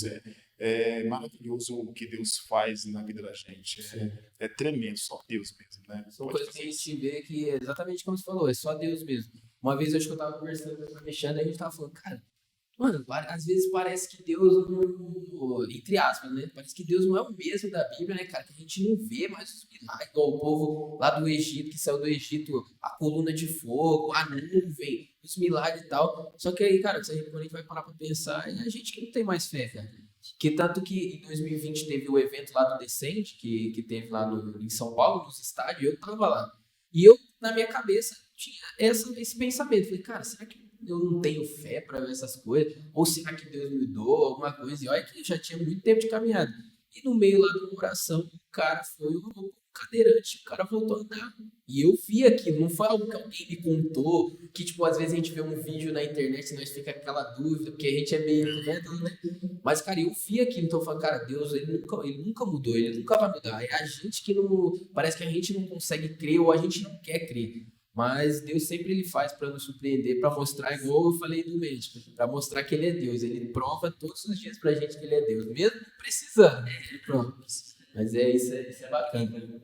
é maravilhoso o que Deus faz na vida da gente, é tremendo, só Deus mesmo, né? São coisas que a gente vê que é exatamente como você falou, é só Deus mesmo. Uma vez eu acho que eu tava conversando com o Alexandre e a gente tava falando, cara, mano, às vezes parece que Deus não, entre aspas, né? Parece que Deus não é o mesmo da Bíblia, né, cara? Que a gente não vê mais os milagres, igual o povo lá do Egito, que saiu do Egito, a coluna de fogo, a nuvem, os milagres e tal. Só que aí, cara, quando a gente vai parar pra pensar, é a gente que não tem mais fé, cara. Que tanto que em 2020 teve o evento lá do Descende, que teve lá em São Paulo, nos estádios, eu tava lá. E eu, na minha cabeça, tinha esse pensamento. Falei, cara, será que eu não tenho fé para ver essas coisas? Ou será que Deus me mudou alguma coisa? E olha que eu já tinha muito tempo de caminhada. E no meio lá de uma oração, o cara foi um cadeirante, o cara voltou a andar. E eu vi aquilo, não foi algo que alguém me contou, que tipo, às vezes a gente vê um vídeo na internet e nós fica aquela dúvida, porque a gente é meio incrédulo, né? Mas, cara, eu vi aquilo, então eu falo, cara, Deus, ele nunca mudou, ele nunca vai mudar. É a gente que não, parece que a gente não consegue crer ou a gente não quer crer. Mas Deus sempre ele faz para nos surpreender, para mostrar, igual eu falei do médico, para mostrar que ele é Deus. Ele prova todos os dias pra gente que ele é Deus, mesmo não precisando, ele prova. Mas isso é bacana.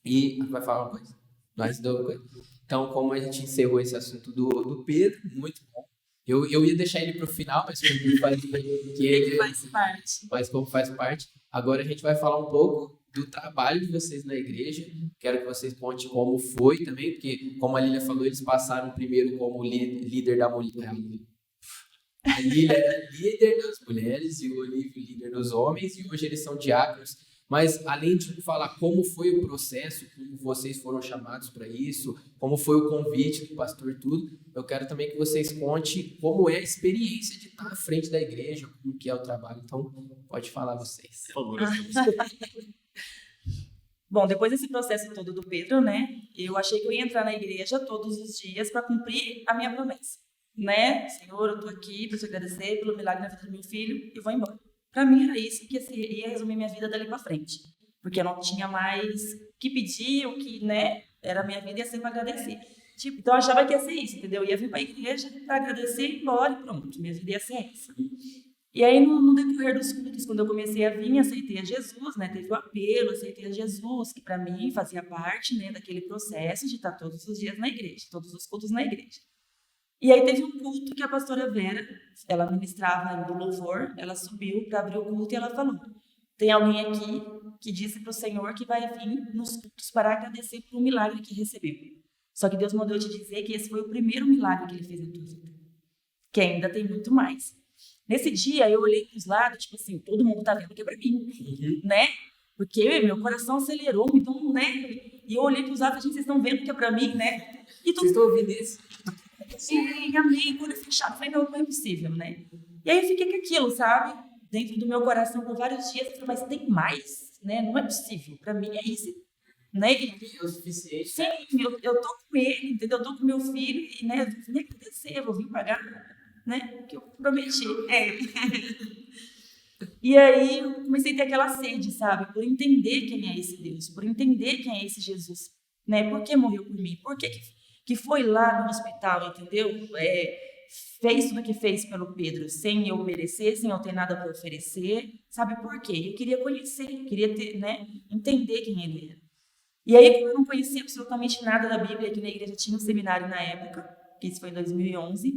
E vai falar uma coisa? Mais uma coisa. Então, como a gente encerrou esse assunto do Pedro, muito bom. Eu ia deixar ele para o final, mas como ele faz parte. Mas como faz parte, agora a gente vai falar um pouco do trabalho de vocês na igreja. Quero que vocês contem como foi também, porque, como a Lília falou, eles passaram primeiro como líder da mulher. A Lília é líder das mulheres e o Olívio líder dos homens, e hoje eles são diáconos. Mas, além de falar como foi o processo, como vocês foram chamados para isso, como foi o convite do pastor, tudo, eu quero também que vocês contem como é a experiência de estar à frente da igreja, como que é o trabalho. Então, pode falar vocês. Por favor. Bom, depois desse processo todo do Pedro, né, eu achei que eu ia entrar na igreja todos os dias para cumprir a minha promessa, né? Senhor, eu estou aqui para te agradecer pelo milagre na vida do meu filho e vou embora. Para mim era isso que ia resumir minha vida dali para frente, porque eu não tinha mais que pedir, o que, né, era a minha vida ia ser para agradecer. Tipo, então eu achava que ia ser isso, entendeu? Eu ia vir para a igreja para agradecer e ir embora e pronto, minha vida ia ser essa. E aí, no decorrer dos cultos, quando eu comecei a vir, aceitei a Jesus, né? Teve o apelo, aceitei a Jesus, que para mim fazia parte, né, daquele processo de estar todos os dias na igreja, todos os cultos na igreja. E aí teve um culto que a pastora Vera, ela ministrava no louvor, ela subiu para abrir o culto e ela falou, tem alguém aqui que disse para o Senhor que vai vir nos cultos para agradecer por um milagre que recebeu. Só que Deus mandou te dizer que esse foi o primeiro milagre que Ele fez na tua vida, que ainda tem muito mais. Nesse dia, eu olhei para os lados, tipo assim, todo mundo tá vendo que é para mim, né? Porque meu coração acelerou, então, né? E eu olhei para os lados e falei, vocês estão vendo que é para mim, né? E Vocês estão ouvindo isso? Sim, amém, quando fechado. Falei, não é possível, né? E aí eu fiquei com aquilo, sabe? Dentro do meu coração por vários dias. Eu falei, mas tem mais, né? Não é possível. Para mim é isso, né? É o suficiente. Sim, eu tô com ele, entendeu? Eu tô com meu filho e, né, eu vim agradecer, eu vou vir pagar, né? O que eu prometi. E aí eu comecei a ter aquela sede, sabe? Por entender quem é esse Deus, por entender quem é esse Jesus, né? Por que morreu por mim? Por que foi lá no hospital, entendeu? Fez tudo o que fez pelo Pedro, sem eu merecer, sem eu ter nada para oferecer, sabe por quê? Eu queria conhecer, eu queria ter, né, entender quem ele era. E aí, como eu não conhecia absolutamente nada da Bíblia, aqui na igreja tinha um seminário na época, que isso foi em 2011,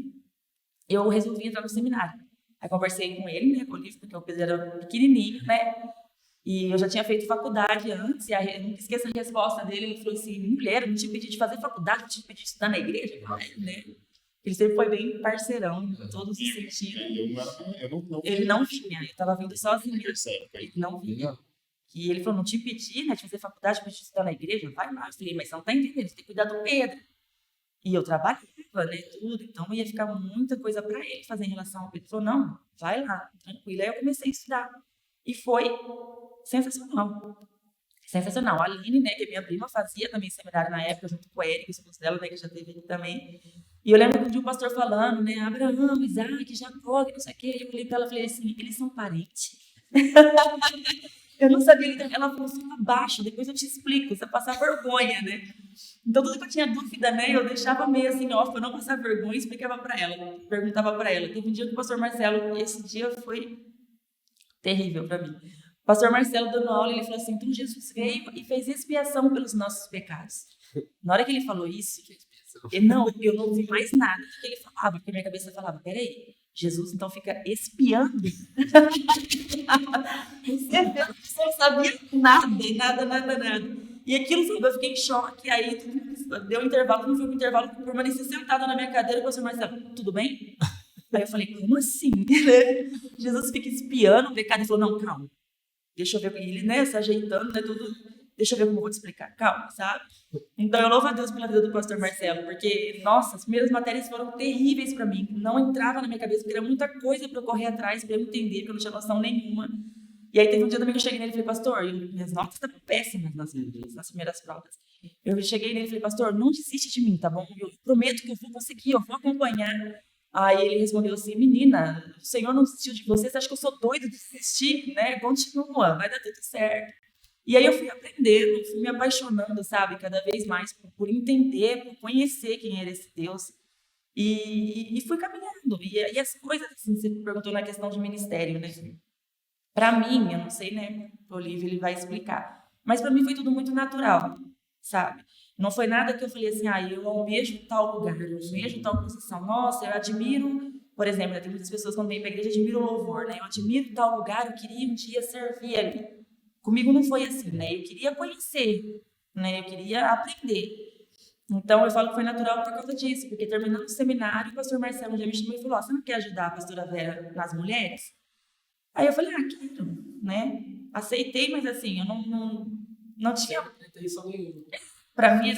eu resolvi entrar no seminário. Aí conversei com ele, né, com o livro, porque o Pedro era pequenininho, né, e eu já tinha feito faculdade antes, e aí, eu nunca esqueço a resposta dele, ele falou assim, mulher, eu não te pedi de fazer faculdade, eu te pedi de estudar na igreja, né? Ele sempre foi bem parceirão em todos os sentidos. Ele não vinha, eu estava vindo sozinha, ele não vinha. E ele falou, não te pedi, né, de fazer faculdade, para te estudar na igreja, vai lá. Eu falei, mas você não está entendendo, você tem que cuidar do Pedro. E eu trabalhava, né, tudo, então ia ficar muita coisa para ele fazer em relação ao Pedro. Ele falou, não, vai lá, tranquilo. Aí eu comecei a estudar. E foi sensacional. Sensacional. A Aline, né, que é minha prima, fazia também seminário na época, junto com a Erika, esposa dela, né, que já teve aqui também. E eu lembro que um dia o pastor falando, né, Abraão, Isaac, Jacó, que não sei o quê. E eu olhei para ela e falei assim, eles são parentes? Eu não sabia, ela falou assim, abaixo, depois eu te explico, você passar vergonha, né? Então, tudo que eu tinha dúvida, né, eu deixava meio assim, off, eu não passar vergonha e explicava para ela, perguntava para ela. Teve um dia que o pastor Marcelo, e esse dia foi terrível para mim. O pastor Marcelo dando aula, ele falou assim, então Jesus veio e fez expiação pelos nossos pecados. Na hora que ele falou isso, eu não ouvi mais nada do que ele falava, porque minha cabeça falava, peraí, Jesus então fica espiando. Você não sabia nada. E aquilo, eu fiquei em choque. Aí deu um intervalo, não foi um intervalo, eu permaneci sentada na minha cadeira e o pastor Marcelo, tudo bem? Aí eu falei, como assim? Jesus fica espiando o pecado. Ele falou, não, calma. Deixa eu ver. E ele, né, se ajeitando, né, tudo. Deixa eu ver como eu vou te explicar. Calma, sabe? Então, eu louvo a Deus pela vida do pastor Marcelo, porque, nossa, as primeiras matérias foram terríveis para mim. Não entrava na minha cabeça, porque era muita coisa para eu correr atrás, para eu entender, porque eu não tinha noção nenhuma. E aí, teve um dia também que eu cheguei nele e falei, pastor, minhas notas estão péssimas nas primeiras provas. Eu cheguei nele e falei, pastor, não desiste de mim, tá bom? Eu prometo que eu vou conseguir, eu vou acompanhar. Aí ele respondeu assim, menina, o Senhor não desistiu de você, você acha que eu sou doido de desistir, né? Continua, vai dar tudo certo. E aí eu fui aprendendo, fui me apaixonando, sabe, cada vez mais por entender, por conhecer quem era esse Deus. E fui caminhando. E as coisas, assim, você perguntou na questão de ministério, né? Para mim, eu não sei, né? O Olívio, ele vai explicar. Mas para mim foi tudo muito natural, sabe? Não foi nada que eu falei assim, eu almejo tal lugar, eu almejo tal posição. Nossa, eu admiro, por exemplo, tem muitas pessoas quando vêm para a igreja admiram o louvor, né? Eu admiro tal lugar, eu queria um dia servir ali. Comigo não foi assim, né? Eu queria conhecer, né? Eu queria aprender. Então, eu falo que foi natural por causa disso, porque terminando o seminário, o pastor Marcelo já me chamou e falou, você não quer ajudar a pastora Vera nas mulheres? Aí eu falei, quero, né? Aceitei, mas assim, eu não tinha... Para mim,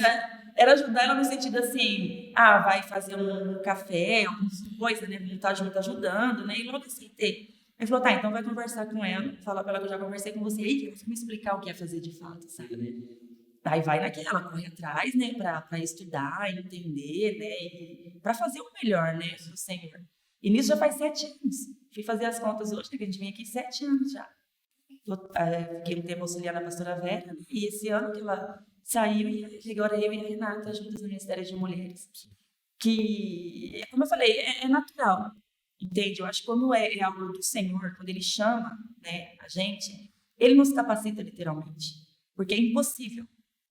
era ajudar ela no sentido assim, vai fazer um café, alguma coisa, né? Não tá ajudando, né? E logo aceitei. Ele falou, tá, então vai conversar com ela, fala pra ela que eu já conversei com você, aí que me explicar o que é fazer de fato, sabe? Aí vai naquela, corre atrás, né, pra estudar, entender, né, e pra fazer o melhor, né, do Senhor. E nisso já faz 7 anos. Fui fazer as contas hoje, que a gente vem aqui 7 anos já. Fiquei um tempo auxiliando a pastora Vera, e esse ano que ela saiu, e agora eu e a Renata juntas no Ministério de Mulheres. Que, como eu falei, é natural. Entende? Eu acho que quando é algo do Senhor, quando Ele chama, né, a gente, Ele nos capacita literalmente. Porque é impossível.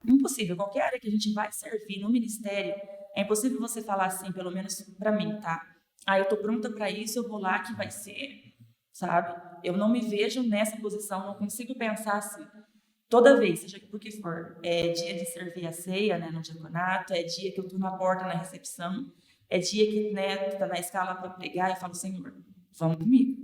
Impossível. Qualquer área que a gente vai servir no ministério, é impossível você falar assim, pelo menos para mim, tá? Eu tô pronta para isso, eu vou lá que vai ser, sabe? Eu não me vejo nessa posição, não consigo pensar assim. Toda vez, seja por que for, é dia de servir a ceia, né, no diaconato, é dia que eu tô na porta, na recepção, é dia que, né, tá na escala para pregar, e eu falo, Senhor, vamos comigo.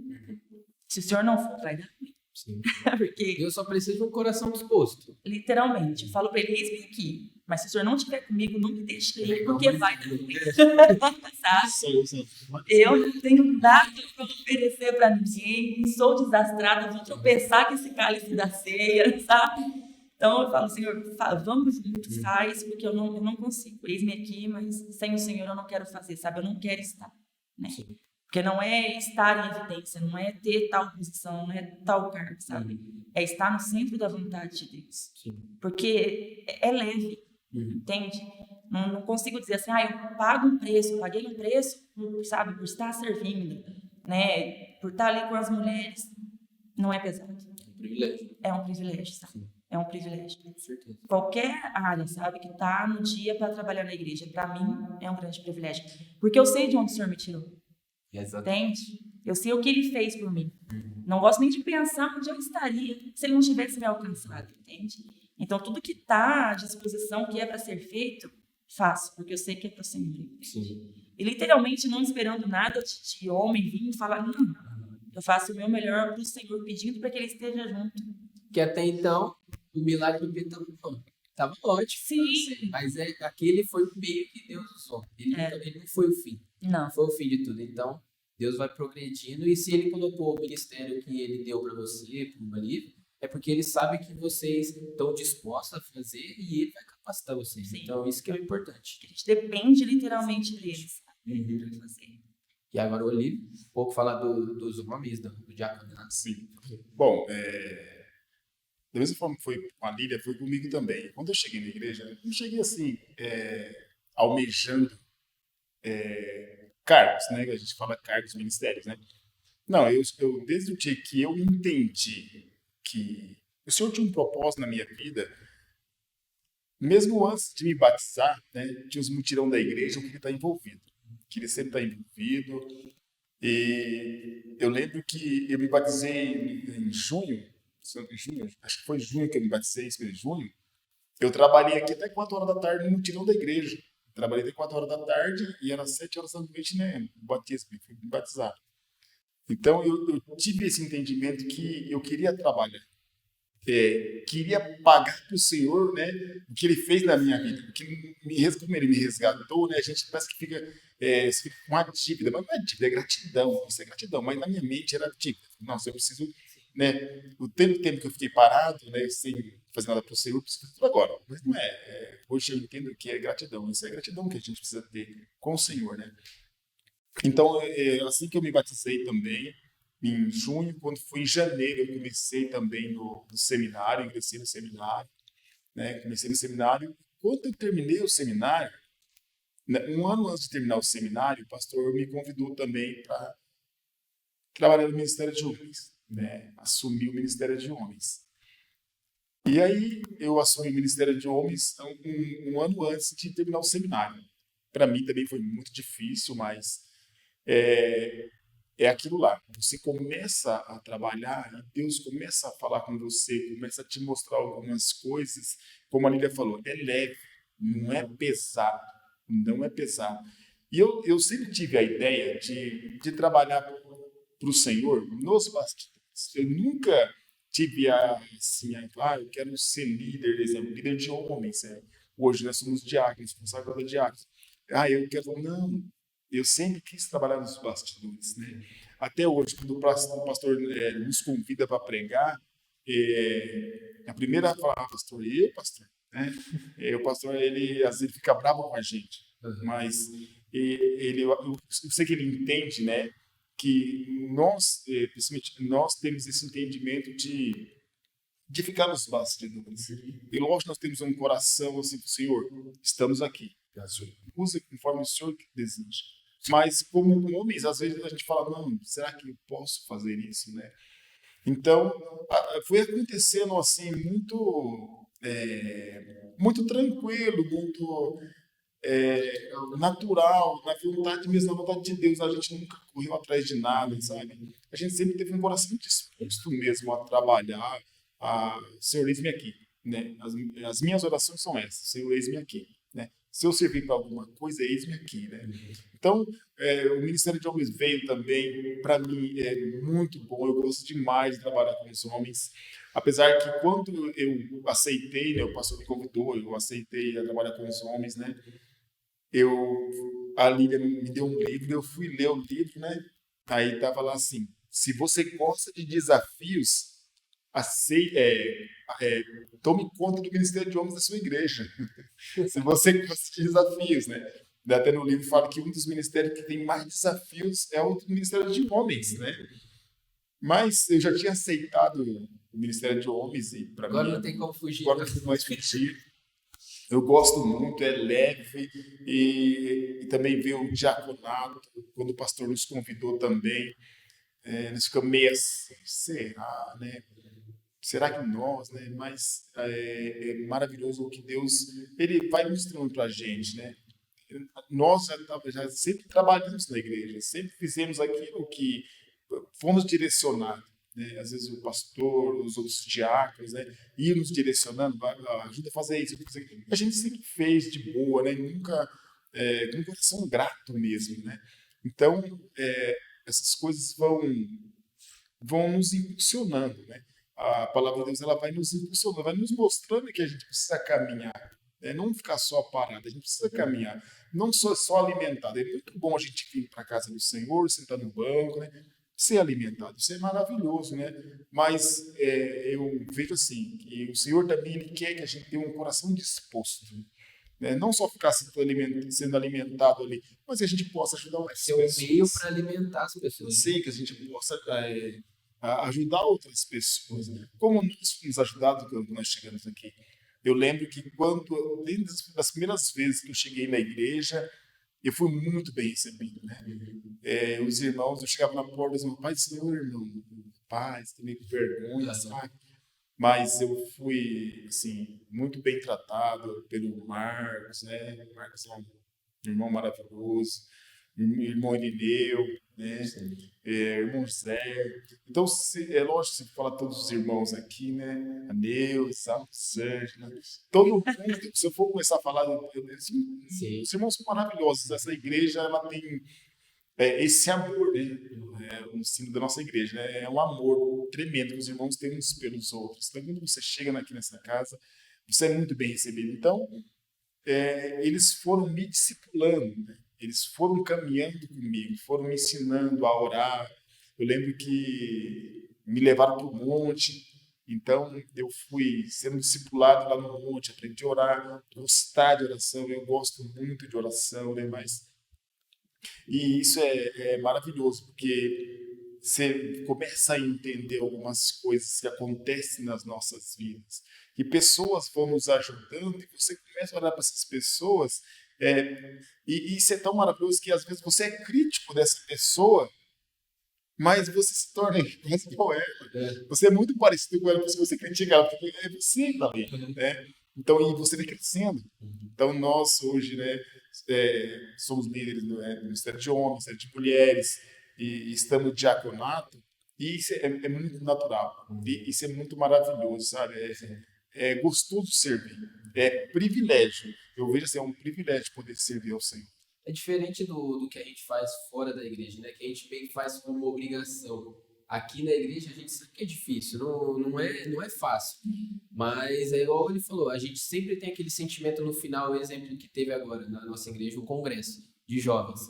Se o Senhor não for, vai dar comigo. Sim. Porque eu só preciso de um coração disposto. Literalmente. Eu falo para ele, eis-me aqui. Mas se o senhor não estiver comigo, não me deixe ir, porque vai dar ruim. Sabe? Eu não tenho nada para oferecer para ninguém, sou desastrada, vou tropeçar com esse cálice da ceia, sabe? Então eu falo, Senhor, vamos junto, faz, porque eu não consigo. Eis-me aqui, mas sem o Senhor eu não quero fazer, sabe? Eu não quero estar, né? Porque não é estar em evidência, não é ter tal posição, não é tal cargo, sabe? É estar no centro da vontade de Deus. Porque é leve, entende? Não consigo dizer assim, eu pago um preço, paguei um preço, sabe, por estar servindo, né? Por estar ali com as mulheres. Não é pesado. Privilégio. É um privilégio, sabe? Sim. É um privilégio. Com certeza. Qualquer área, sabe, que está no dia para trabalhar na igreja, para mim é um grande privilégio. Porque eu sei de onde o Senhor me tirou. Entende? Eu sei o que Ele fez por mim. Não gosto nem de pensar onde eu estaria se Ele não tivesse me alcançado, entende? Então, tudo que está à disposição, que é para ser feito, faço, porque eu sei que é para o Senhor. Sim. E literalmente não esperando nada de homem vir e falar, não, eu faço o meu melhor para o Senhor, pedindo para que Ele esteja junto. Que até então, o milagre do Pedro estava ótimo. Sim. Mas aquele foi o meio que Deus usou. Ele não foi o fim. Não. Foi o fim de tudo. Então, Deus vai progredindo. E se Ele colocou o ministério que Ele deu para você, para o Bolívia, é porque Ele sabe que vocês estão dispostos a fazer e Ele vai capacitar vocês. Sim. Então, isso que é o importante. A gente depende literalmente deles. Para fazer. E agora, Olívio, um pouco falar dos homens, do diaconato. Sim. Bom, da mesma forma que foi com a Lília, foi comigo também. Quando eu cheguei na igreja, eu não cheguei assim, almejando cargos, né? A gente fala cargos, ministérios, né? Não, eu desde o dia que eu entendi que o Senhor tinha um propósito na minha vida, mesmo antes de me batizar, né, tinha os mutirão da igreja, eu queria estar envolvido. Queria sempre estar envolvido. E eu lembro que eu me batizei em junho, acho que foi junho que eu me batizei, esse mês de junho. Eu trabalhei aqui até 4 horas da tarde no mutirão da igreja. Trabalhei até 4 horas da tarde e era 7 horas da noite, né? Batismo, fui me batizar. Então eu tive esse entendimento que eu queria trabalhar. Queria pagar para o Senhor, né, o que Ele fez na minha vida, porque como Ele me resgatou, né, a gente parece que fica com uma dívida, mas não é dívida, é gratidão, isso é gratidão, mas na minha mente era dívida. Nossa, eu preciso, né, o tempo que eu fiquei parado, né, sem fazer nada para o Senhor, eu preciso fazer tudo agora, mas não é. Hoje eu entendo que é gratidão, isso é gratidão que a gente precisa ter com o Senhor, né. Então, assim que eu me batizei também, em junho, quando foi em janeiro, eu comecei também no seminário, ingressei no seminário, né? Comecei no seminário. Quando eu terminei o seminário, né, um ano antes de terminar o seminário, o pastor me convidou também para trabalhar no Ministério de Homens, né? Assumir o Ministério de Homens. E aí eu assumi o Ministério de Homens um ano antes de terminar o seminário. Para mim também foi muito difícil, mas é aquilo lá. Você começa a trabalhar e Deus começa a falar com você, começa a te mostrar algumas coisas. Como a Lília falou, é leve, não é pesado. Não é pesado. E eu sempre tive a ideia de trabalhar para o Senhor nos bastidores. Eu nunca tive assim, eu quero ser líder, exemplo, líder de homens. Hoje nós somos diáconos, consagrados a diáconos. Eu quero... Não. Eu sempre quis trabalhar nos bastidores, né? Até hoje, quando o pastor nos convida para pregar, a primeira palavra, pastor, né? O pastor, ele às vezes fica bravo com a gente, mas eu sei que ele entende, né? Que nós, principalmente, nós temos esse entendimento de ficar nos bastidores. E lógico, nós temos um coração assim, Senhor, estamos aqui. Use conforme o Senhor deseja. Mas como homens, às vezes a gente fala, não, será que eu posso fazer isso, né? Então, foi acontecendo assim, muito tranquilo, muito natural, na vontade mesmo, na vontade de Deus. A gente nunca correu atrás de nada, sabe? A gente sempre teve um coração disposto mesmo a trabalhar, Senhor, eis-me aqui, né? As minhas orações são essas, Senhor, eis-me aqui, né? Se eu servir para alguma coisa, eis-me aqui, né? Então, o Ministério de Homens veio também, para mim, é muito bom. Eu gosto demais de trabalhar com os homens. Apesar que quando eu aceitei, né, o pastor me convidou, eu aceitei a trabalhar com os homens, né? A Lília me deu um livro, eu fui ler o livro, né? Aí tava lá assim: se você gosta de desafios, tome conta do Ministério de Homens da sua igreja. Se você gosta de desafios, né? Até no livro fala que um dos ministérios que tem mais desafios é o Ministério de Homens, né? Mas eu já tinha aceitado o Ministério de Homens e para mim Agora não tem como fugir. agora não tem mais fugir. Eu gosto muito, é leve e também ver o diaconato, quando o pastor nos convidou também, nós ficamos meio assim, será, né? Será que nós, né? Mas é maravilhoso o que Deus, ele vai mostrando para a gente, né? Nós já sempre trabalhamos na igreja, sempre fizemos aquilo que fomos direcionados, né? Às vezes o pastor, os outros diáconos, né, iam nos direcionando, ajuda a fazer isso, fazer aquilo. A gente sempre fez de boa, né? Nunca, com um coração grato mesmo, né? Então, essas coisas vão nos impulsionando, né? A palavra de Deus, ela vai nos impulsionando, vai nos mostrando que a gente precisa caminhar, né? Não ficar só parado, a gente precisa caminhar, não só alimentado. É muito bom a gente vir para a casa do Senhor, sentar no banco, né? Ser alimentado, isso é maravilhoso, né? Mas eu vejo assim, que o Senhor também ele quer que a gente tenha um coração disposto, né? Não só ficar sendo alimentado ali, mas que a gente possa ajudar outras Ser um meio para alimentar as pessoas. Sim, que a gente possa ajudar outras pessoas, né? Como nós fomos ajudados quando nós chegamos aqui. Eu lembro que desde das primeiras vezes que eu cheguei na igreja, eu fui muito bem recebido, né? Os irmãos, eu chegava na porta e dizia: pai do Senhor, irmão, paz, também com vergonha, sabe? Mas eu fui, assim, muito bem tratado pelo Marcos, né? O Marcos é um irmão maravilhoso, irmão Irineu, né? Irmão José. Então, é lógico que você fala todos os irmãos aqui, né? A Neuza, o Sérgio, né? Todo mundo, se eu for começar a falar, os irmãos são maravilhosos. Essa igreja, ela tem esse amor, né? O ensino da nossa igreja, né? É um amor tremendo que os irmãos têm uns pelos outros. Então, quando você chega aqui nessa casa, você é muito bem recebido. Então, eles foram me discipulando, né? Eles foram caminhando comigo, foram me ensinando a orar. Eu lembro que me levaram para o monte, então eu fui sendo discipulado lá no monte, aprendi a orar, gostar de oração. Eu gosto muito de oração, né? E isso é maravilhoso, porque você começa a entender algumas coisas que acontecem nas nossas vidas, e pessoas vão nos ajudando, e você começa a olhar para essas pessoas. E isso é tão maravilhoso que às vezes você é crítico dessa pessoa, mas você se torna quase igual ela. Você é muito parecido com ela, porque você critica ela, porque é você também, né? Então, e você vai crescendo. Então, nós hoje, né, somos líderes do Ministério de Homens, Ministério de Mulheres, e estamos no diaconato, e isso é muito natural. E isso é muito maravilhoso, sabe? É gostoso servir, é privilégio. Eu vejo assim, é um privilégio poder servir ao Senhor. É diferente do que a gente faz fora da igreja, né? Que a gente meio que faz como obrigação. Aqui na igreja a gente sabe que é difícil, não é fácil. Mas é igual ele falou, a gente sempre tem aquele sentimento no final, o exemplo que teve agora na nossa igreja, o congresso de jovens.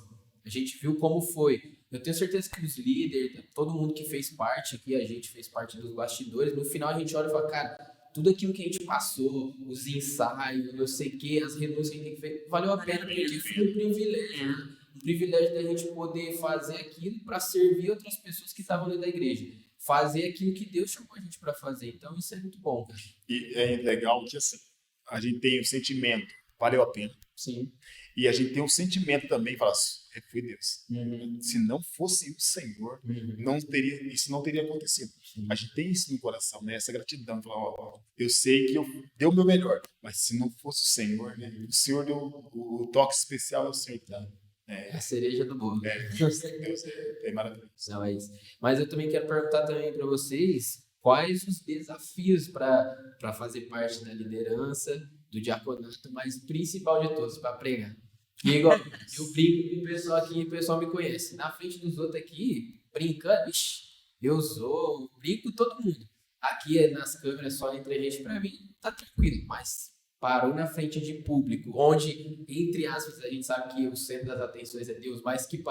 A gente viu como foi. Eu tenho certeza que os líderes, todo mundo que fez parte aqui, a gente fez parte dos bastidores, no final a gente olha e fala, cara, tudo aquilo que a gente passou, os ensaios, não sei o que, as renúncias que a gente fez, valeu a pena, porque foi um privilégio, né? Um privilégio da gente poder fazer aquilo para servir outras pessoas que estavam dentro da igreja. Fazer aquilo que Deus chamou a gente para fazer. Então, isso é muito bom, cara. E é legal que, assim, a gente tem o sentimento, valeu a pena. Sim. E a gente tem um sentimento também, fala assim, foi Deus. Se não fosse o Senhor, isso não teria acontecido. A gente tem isso no coração, né? Essa gratidão. Falar, eu sei que eu dei o meu melhor, mas se não fosse o Senhor, né? O Senhor deu o toque especial ao Senhor. A cereja do bolo. Deus é maravilhoso. Não, é isso. Mas eu também quero perguntar também para vocês quais os desafios para fazer parte da liderança do diaconato, mas o principal de todos, para pregar. E igual, eu brinco com o pessoal aqui, o pessoal me conhece. Na frente dos outros aqui, brincando, ixi, brinco com todo mundo. Aqui nas câmeras, só entre a gente, pra mim, tá tranquilo, mas parou na frente de público, onde, entre aspas, a gente sabe que o centro das atenções é Deus, mas que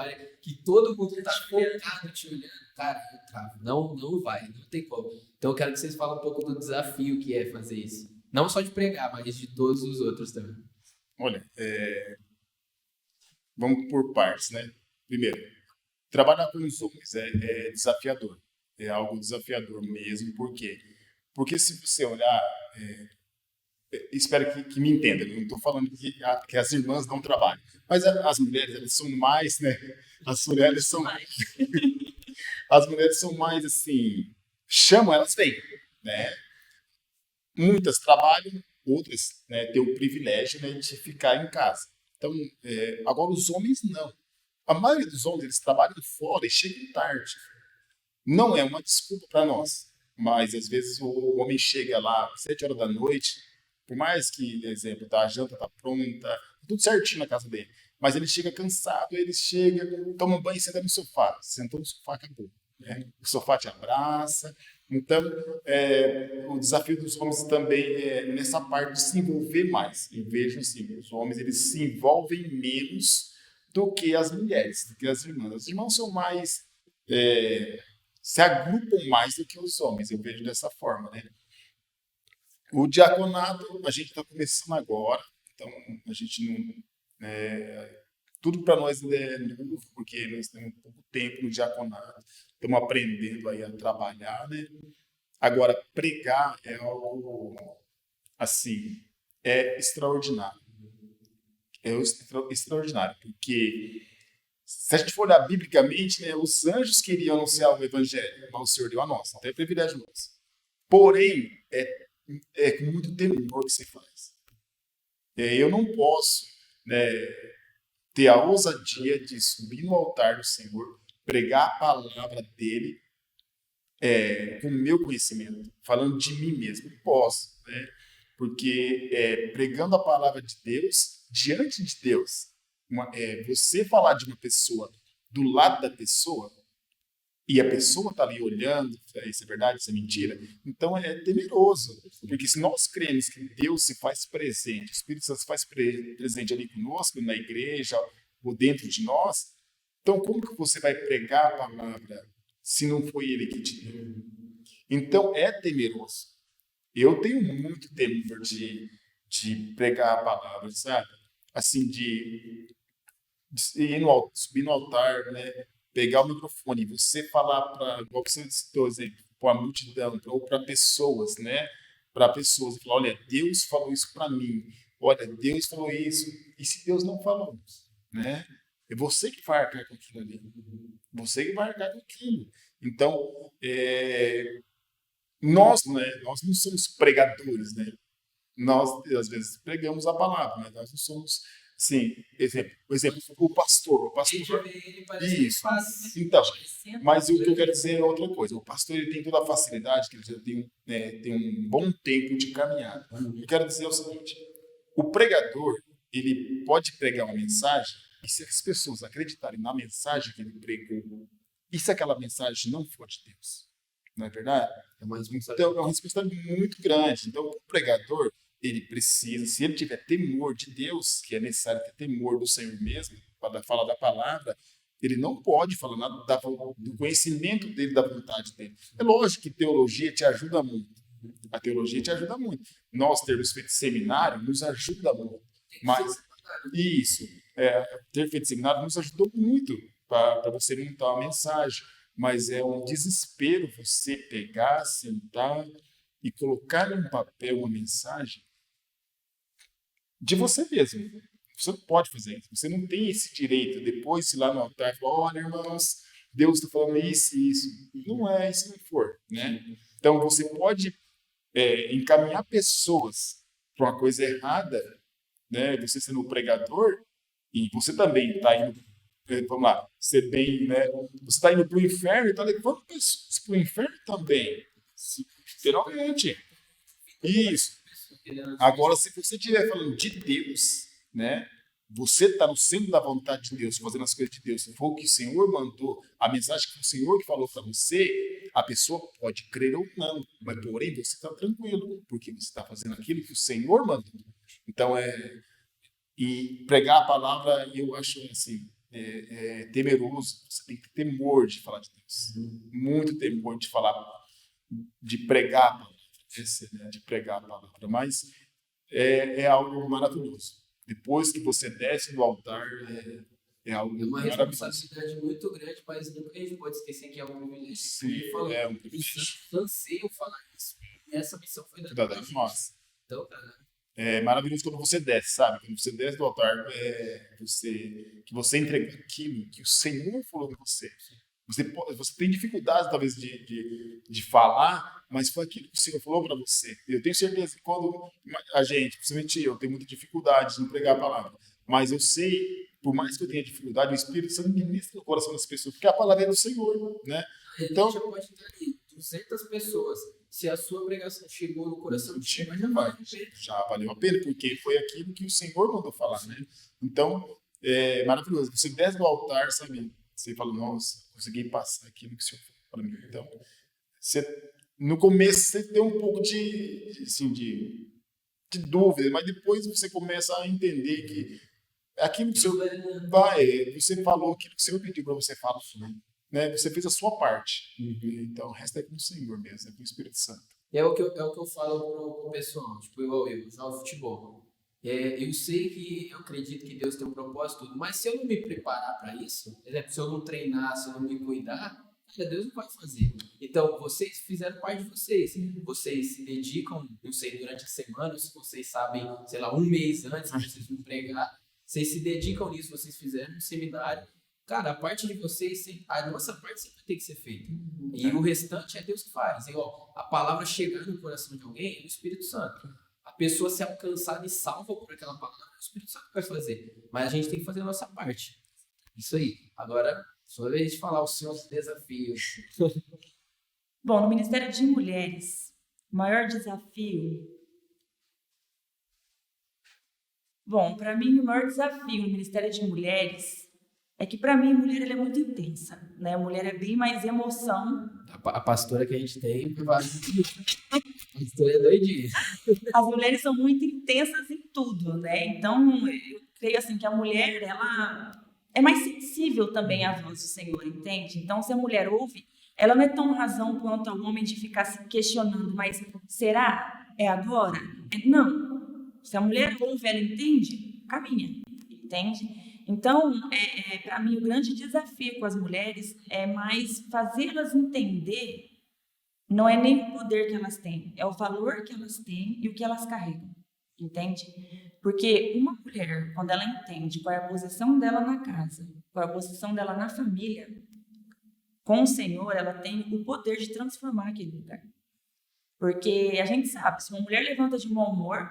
todo mundo tá focado te olhando. Cara, eu travo. Não vai, não tem como. Então eu quero que vocês falem um pouco do desafio que é fazer isso. Não só de pregar, mas de todos os outros também. Olha, vamos por partes, né? Primeiro, trabalhar com os homens é desafiador. É algo desafiador mesmo. Por quê? Porque se você olhar, espero que me entenda, eu não estou falando que as irmãs não trabalham, mas as mulheres, elas são mais, né? As mulheres são mais assim, chamam, elas vêm, né? Muitas trabalham, outras, né, têm o privilégio, né, de ficar em casa. Então, agora os homens não. A maioria dos homens, eles trabalham fora e chegam tarde. Não é uma desculpa para nós, mas às vezes o homem chega lá às 7 horas da noite, por mais que, exemplo, a janta tá pronta, tudo certinho na casa dele, mas ele chega cansado, ele chega, toma um banho e senta no sofá. Sentou no sofá, acabou. Né? O sofá te abraça. Então, o desafio dos homens também é nessa parte de se envolver mais. Eu vejo assim, os homens eles se envolvem menos do que as mulheres, do que as irmãs. As irmãs são mais, se agrupam mais do que os homens, eu vejo dessa forma, né? O diaconato, a gente está começando agora, então a gente não... tudo para nós é novo, porque nós temos pouco tempo no diaconato, estamos aprendendo aí a trabalhar, né? Agora, pregar é algo, assim, extraordinário. Extraordinário, porque se a gente for olhar biblicamente, né, os anjos queriam anunciar o evangelho, mas o Senhor deu a nós, não tem privilégio nosso. Porém, é com muito temor que se faz. Eu não posso, né, ter a ousadia de subir no altar do Senhor, pregar a palavra dele com o meu conhecimento, falando de mim mesmo. Não posso, né? Porque pregando a palavra de Deus, diante de Deus, você falar de uma pessoa do lado da pessoa, e a pessoa está ali olhando, isso é verdade, isso é mentira, então é temeroso, porque se nós cremos que Deus se faz presente, o Espírito Santo se faz presente ali conosco, na igreja, ou dentro de nós, então como que você vai pregar a palavra se não foi Ele que te deu? Então é temeroso. Eu tenho muito temor de pregar a palavra, sabe? Assim, de subir no altar, né? Pegar o microfone e você falar para, igual que você citou, exemplo, para a multidão, ou para pessoas, né? Para pessoas, e falar, olha, Deus falou isso para mim, olha, Deus falou isso, e se Deus não falou, né? É você que vai arcar com aquilo ali, você que vai arcar com aquilo. Então, nós não somos pregadores, né? Nós, às vezes, pregamos a palavra, mas nós não somos, sim, exemplo, o pastor. Isso. Então, mas o que eu quero dizer é outra coisa. O pastor ele tem toda a facilidade, que ele já tem um bom tempo de caminhada. Eu quero dizer o seguinte, o pregador, ele pode pregar uma mensagem, e se as pessoas acreditarem na mensagem que ele pregou, e se aquela mensagem não for de Deus? Não é verdade? Então, é uma responsabilidade muito grande. Então, o pregador, ele precisa, se ele tiver temor de Deus, que é necessário ter temor do Senhor mesmo, para falar da palavra, ele não pode falar nada do conhecimento dele, da vontade dele. É lógico que teologia te ajuda muito. A teologia te ajuda muito. Nós termos feito seminário nos ajuda muito. Mas isso, ter feito seminário nos ajudou muito para você montar uma mensagem. Mas é um desespero você pegar, sentar e colocar num papel uma mensagem de você mesmo. Você não pode fazer isso. Você não tem esse direito. Depois, se lá no altar, falar, olha, irmãos, Deus está falando isso e isso. Não é, se não for. Né? Então, você pode encaminhar pessoas para uma coisa errada, né? Você sendo um pregador, e você também está indo, vamos lá, ser bem, né? Você está indo para o inferno e está levando pessoas para o inferno também. Literalmente. Isso. querendo. Agora, se você estiver falando de Deus, né? Você está no centro da vontade de Deus, fazendo as coisas de Deus. Se for o que o Senhor mandou, a mensagem que o Senhor que falou para você, a pessoa pode crer ou não, mas porém você está tranquilo, porque você está fazendo aquilo que o Senhor mandou. Então, e pregar a palavra, eu acho assim, temeroso. Você tem que ter temor de falar de Deus. Muito temor de falar, de pregar a palavra. De pregar a palavra. Mas é algo maravilhoso. Depois que você desce do altar, é algo É uma maravilhoso. responsabilidade muito grande, mas nunca a gente pode esquecer que é um privilégio. Sim, Ele falou, é um privilégio. anseio falar isso. Essa missão foi dada Da pra gente. nossa. Então, cara, É maravilhoso quando você desce, sabe? Quando você desce do altar, que você entrega aquilo que o Senhor falou com você. Você tem dificuldade, talvez, de falar, mas foi aquilo que o Senhor falou para você. Eu tenho certeza que quando a gente, principalmente eu, tenho muita dificuldade de pregar a palavra, mas eu sei, por mais que eu tenha dificuldade, o Espírito Santo ministra no coração das pessoas, porque a palavra é do Senhor, né? então já pode estar ali 200 pessoas. Se a sua pregação chegou no coração de Chico, já vai. Já valeu a pena, porque foi aquilo que o Senhor mandou falar, né? Então, é maravilhoso. Você desce do altar, sabe? Você fala, nossa, consegui passar aquilo que o Senhor falou para mim. Então, no começo você tem um pouco de dúvida, mas depois você começa a entender que aquilo que o Senhor você falou, aquilo que o Senhor pediu para você falar, né? Você fez a sua parte. Então, o resto é com o Senhor mesmo, é com o Espírito Santo. É o que eu falo pro pessoal, tipo, igual eu jogo futebol. Eu sei que eu acredito que Deus tem um propósito, mas se eu não me preparar para isso, por exemplo, se eu não treinar, se eu não me cuidar, Deus não vai fazer. Então, vocês fizeram parte de vocês. Vocês se dedicam, não sei, durante a semana, se vocês sabem, sei lá, um mês antes que vocês vão pregar, vocês se dedicam nisso, vocês fizeram um seminário. Cara, a parte de vocês, a nossa parte sempre tem que ser feita. E o restante é Deus que faz. Igual, a palavra chegar no coração de alguém é o Espírito Santo. A pessoa ser alcançada e salva por aquela palavra, é o Espírito Santo que vai fazer. Mas a gente tem que fazer a nossa parte. Isso aí. Agora, sua vez de falar os seus desafios. Bom, no Ministério de Mulheres, o maior desafio... Bom, para mim, o maior desafio no Ministério de Mulheres é que, para mim, a mulher ela é muito intensa, né? A mulher é bem mais emoção. A pastora que a gente tem, a pastora é doidinha. As mulheres são muito intensas em tudo, né? Então, eu creio assim que a mulher, ela é mais sensível também à voz do Senhor, entende? Então, se a mulher ouve, ela não é tão razão quanto ao homem de ficar se questionando, mas será? É agora? Não. Se a mulher ouve, ela entende, caminha, entende? Então, para mim, o grande desafio com as mulheres é mais fazê-las entender, não é nem o poder que elas têm, é o valor que elas têm e o que elas carregam, entende? Porque uma mulher, quando ela entende qual é a posição dela na casa, qual é a posição dela na família, com o Senhor, ela tem o poder de transformar aquele lugar. Porque a gente sabe, se uma mulher levanta de mau humor,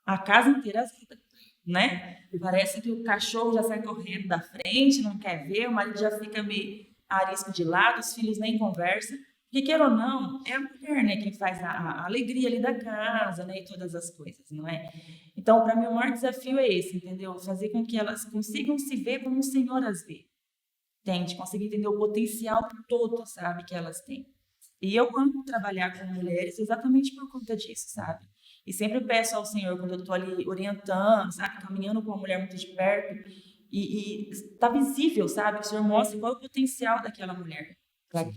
a casa inteira azeda, né? Parece que o cachorro já sai correndo da frente, não quer ver, o marido já fica meio arisco de lado, os filhos nem conversam. Porque, queira ou não, é a mulher, né, quem faz a alegria ali da casa, né, e todas as coisas, não é? Então, para mim, o maior desafio é esse, entendeu? Fazer com que elas consigam se ver como o Senhor as vê. Entende? Conseguir entender o potencial todo, sabe, que elas têm. E eu amo trabalhar com mulheres exatamente por conta disso, sabe? E sempre peço ao Senhor, quando eu estou ali orientando, sabe, caminhando com uma mulher muito de perto, e está visível, sabe, que o Senhor mostre qual é o potencial daquela mulher,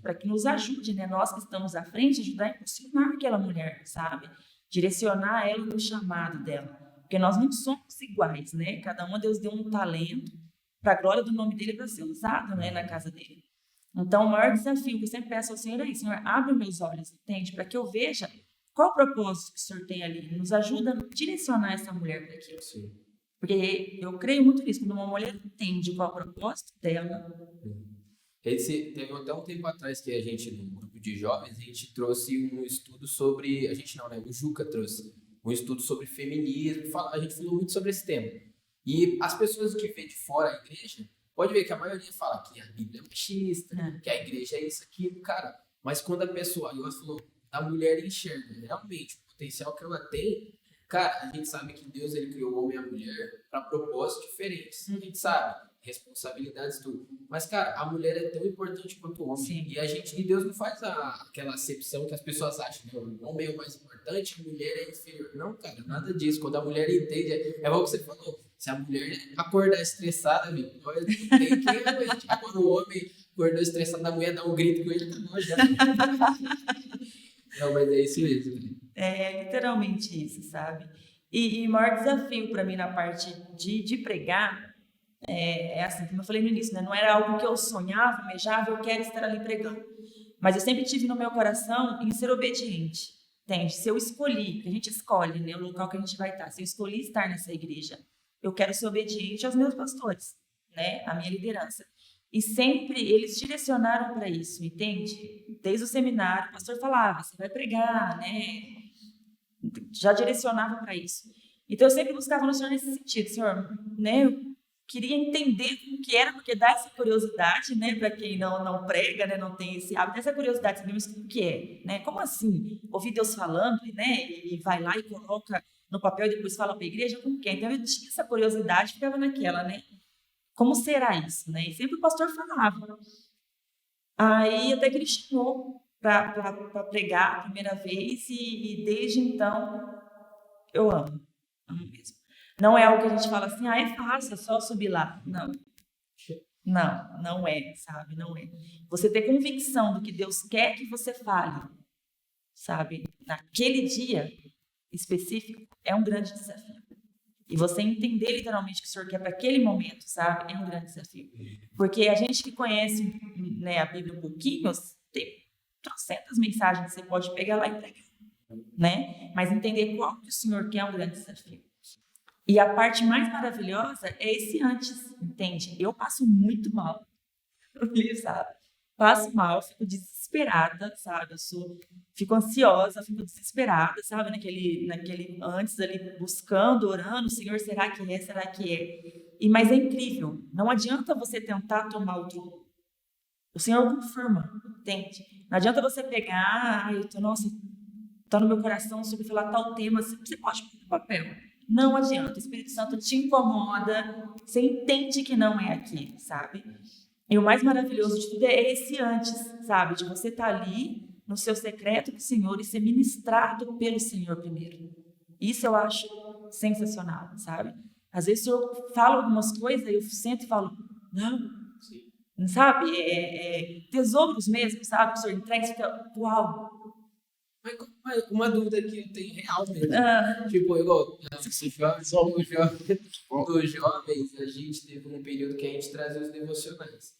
para que nos ajude, né, nós que estamos à frente, ajudar a impulsionar aquela mulher, sabe, direcionar ela no chamado dela, porque nós não somos iguais, né, cada uma Deus deu um talento para a glória do nome dele para ser usado, né, na casa dele. Então, o maior desafio que eu sempre peço ao Senhor é isso, Senhor, abre meus olhos, entende, para que eu veja qual o propósito que o Senhor tem ali? Nos ajuda a direcionar essa mulher para aquilo. Sim. Porque eu creio muito nisso. Quando uma mulher entende qual é o propósito dela. Teve até um tempo atrás que a gente, no grupo de jovens, a gente trouxe um estudo sobre... A gente não, né? O Juca trouxe um estudo sobre feminismo. A gente falou muito sobre esse tema. E as pessoas que vêm de fora da igreja, pode ver que a maioria fala que a Bíblia é machista, que a igreja é isso, aquilo, cara. Mas quando a pessoa, igual você falou, a mulher enxerga realmente o potencial que ela tem, cara, a gente sabe que Deus ele criou o homem e a mulher para propósitos diferentes. A gente sabe, responsabilidades, tudo. Mas, cara, a mulher é tão importante quanto o homem. Sim. E a gente, e Deus não faz aquela acepção que as pessoas acham, né? O homem é o mais importante, a mulher é inferior. Não, cara, nada disso. Quando a mulher entende, é o que você falou. Se a mulher acordar estressada, amigo, olha, tem quem aguente. Quando o homem acordou estressado, a mulher dá um grito com ele, tá bom já. Não, mas é isso mesmo. Né? É literalmente isso, sabe? E o maior desafio para mim na parte de pregar é assim, como eu falei no início, né? Não era algo que eu sonhava, almejava, eu quero estar ali pregando. Mas eu sempre tive no meu coração em ser obediente, entende? Se eu escolhi, que a gente escolhe, né, o local que a gente vai estar, se eu escolhi estar nessa igreja, eu quero ser obediente aos meus pastores, né? A minha liderança. E sempre eles direcionaram para isso, entende? Desde o seminário, o pastor falava, você vai pregar, né? Já direcionava para isso. Então eu sempre buscava no Senhor nesse sentido, Senhor, né? Eu queria entender o que era, porque dá essa curiosidade, né? Para quem não prega, né? Não tem esse hábito, essa curiosidade, sabemos o que é, né? Como assim? Ouvir Deus falando, né? E vai lá e coloca no papel e depois fala para a igreja, como que é? Então eu tinha essa curiosidade, ficava naquela, né? Como será isso, né? E sempre o pastor falava. Aí até que ele chamou para pregar a primeira vez e desde então eu amo mesmo. Não é algo que a gente fala assim, é fácil, é só subir lá. Não é, sabe? Não é. Você ter convicção do que Deus quer que você fale, sabe? Naquele dia específico, é um grande desafio. E você entender literalmente o que o Senhor quer para aquele momento, sabe? É um grande desafio. Porque a gente que conhece, né, a Bíblia um pouquinho, tem trocentas mensagens que você pode pegar lá e pregar, né? Mas entender qual que o Senhor quer é um grande desafio. E a parte mais maravilhosa é esse antes, entende? Eu passo muito mal, sabe? Passo mal, fico desesperada, sabe? Fico ansiosa, fico desesperada, sabe? Naquele antes ali, buscando, orando, Senhor, será que é? Será que é? Mas é incrível, não adianta você tentar tomar o trono. O Senhor confirma, entende? Não adianta você pegar, nossa, tá no meu coração sobre falar tal tema, você pode pôr no papel. Não adianta, o Espírito Santo te incomoda, você entende que não é aqui, sabe? E o mais maravilhoso de tudo é esse antes, sabe? De você estar ali no seu secreto do Senhor e ser ministrado pelo Senhor primeiro. Isso eu acho sensacional, sabe? Às vezes o Senhor fala algumas coisas e eu sento e falo, não, sabe? Tesouros mesmo, sabe? O Senhor entrega e fica, uau. Mas uma dúvida que eu tenho real mesmo. Tipo, igual dos jovens, a gente teve um período que a gente trazia os devocionais.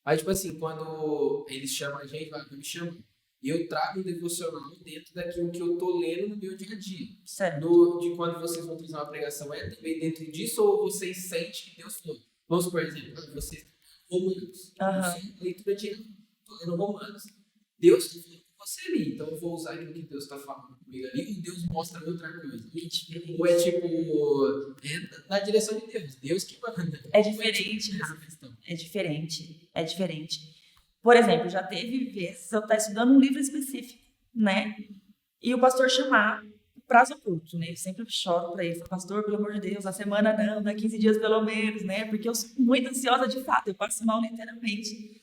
Aí, tipo assim, quando eles chamam a gente, me chamam, e eu trago um devocional dentro daquilo que eu tô lendo no meu dia a dia. Certo. De quando vocês vão trazer uma pregação, é também dentro disso, ou vocês sentem que Deus falou? Vamos, por exemplo, vocês Romanos. Leitura de tô lendo Romanos. Deus está falando com você ali, então eu vou usar aquilo que Deus está falando comigo ali, e Deus mostra outra coisa. Ou é tipo, na direção de Deus. Deus que manda. É diferente. É diferente. Por exemplo, já teve vezes eu estar estudando um livro específico, né? E o pastor chamar prazo curto, né? Eu sempre choro para ele, pastor, pelo amor de Deus, a semana não, dá 15 dias pelo menos, né? Porque eu sou muito ansiosa de fato, eu passo mal literalmente.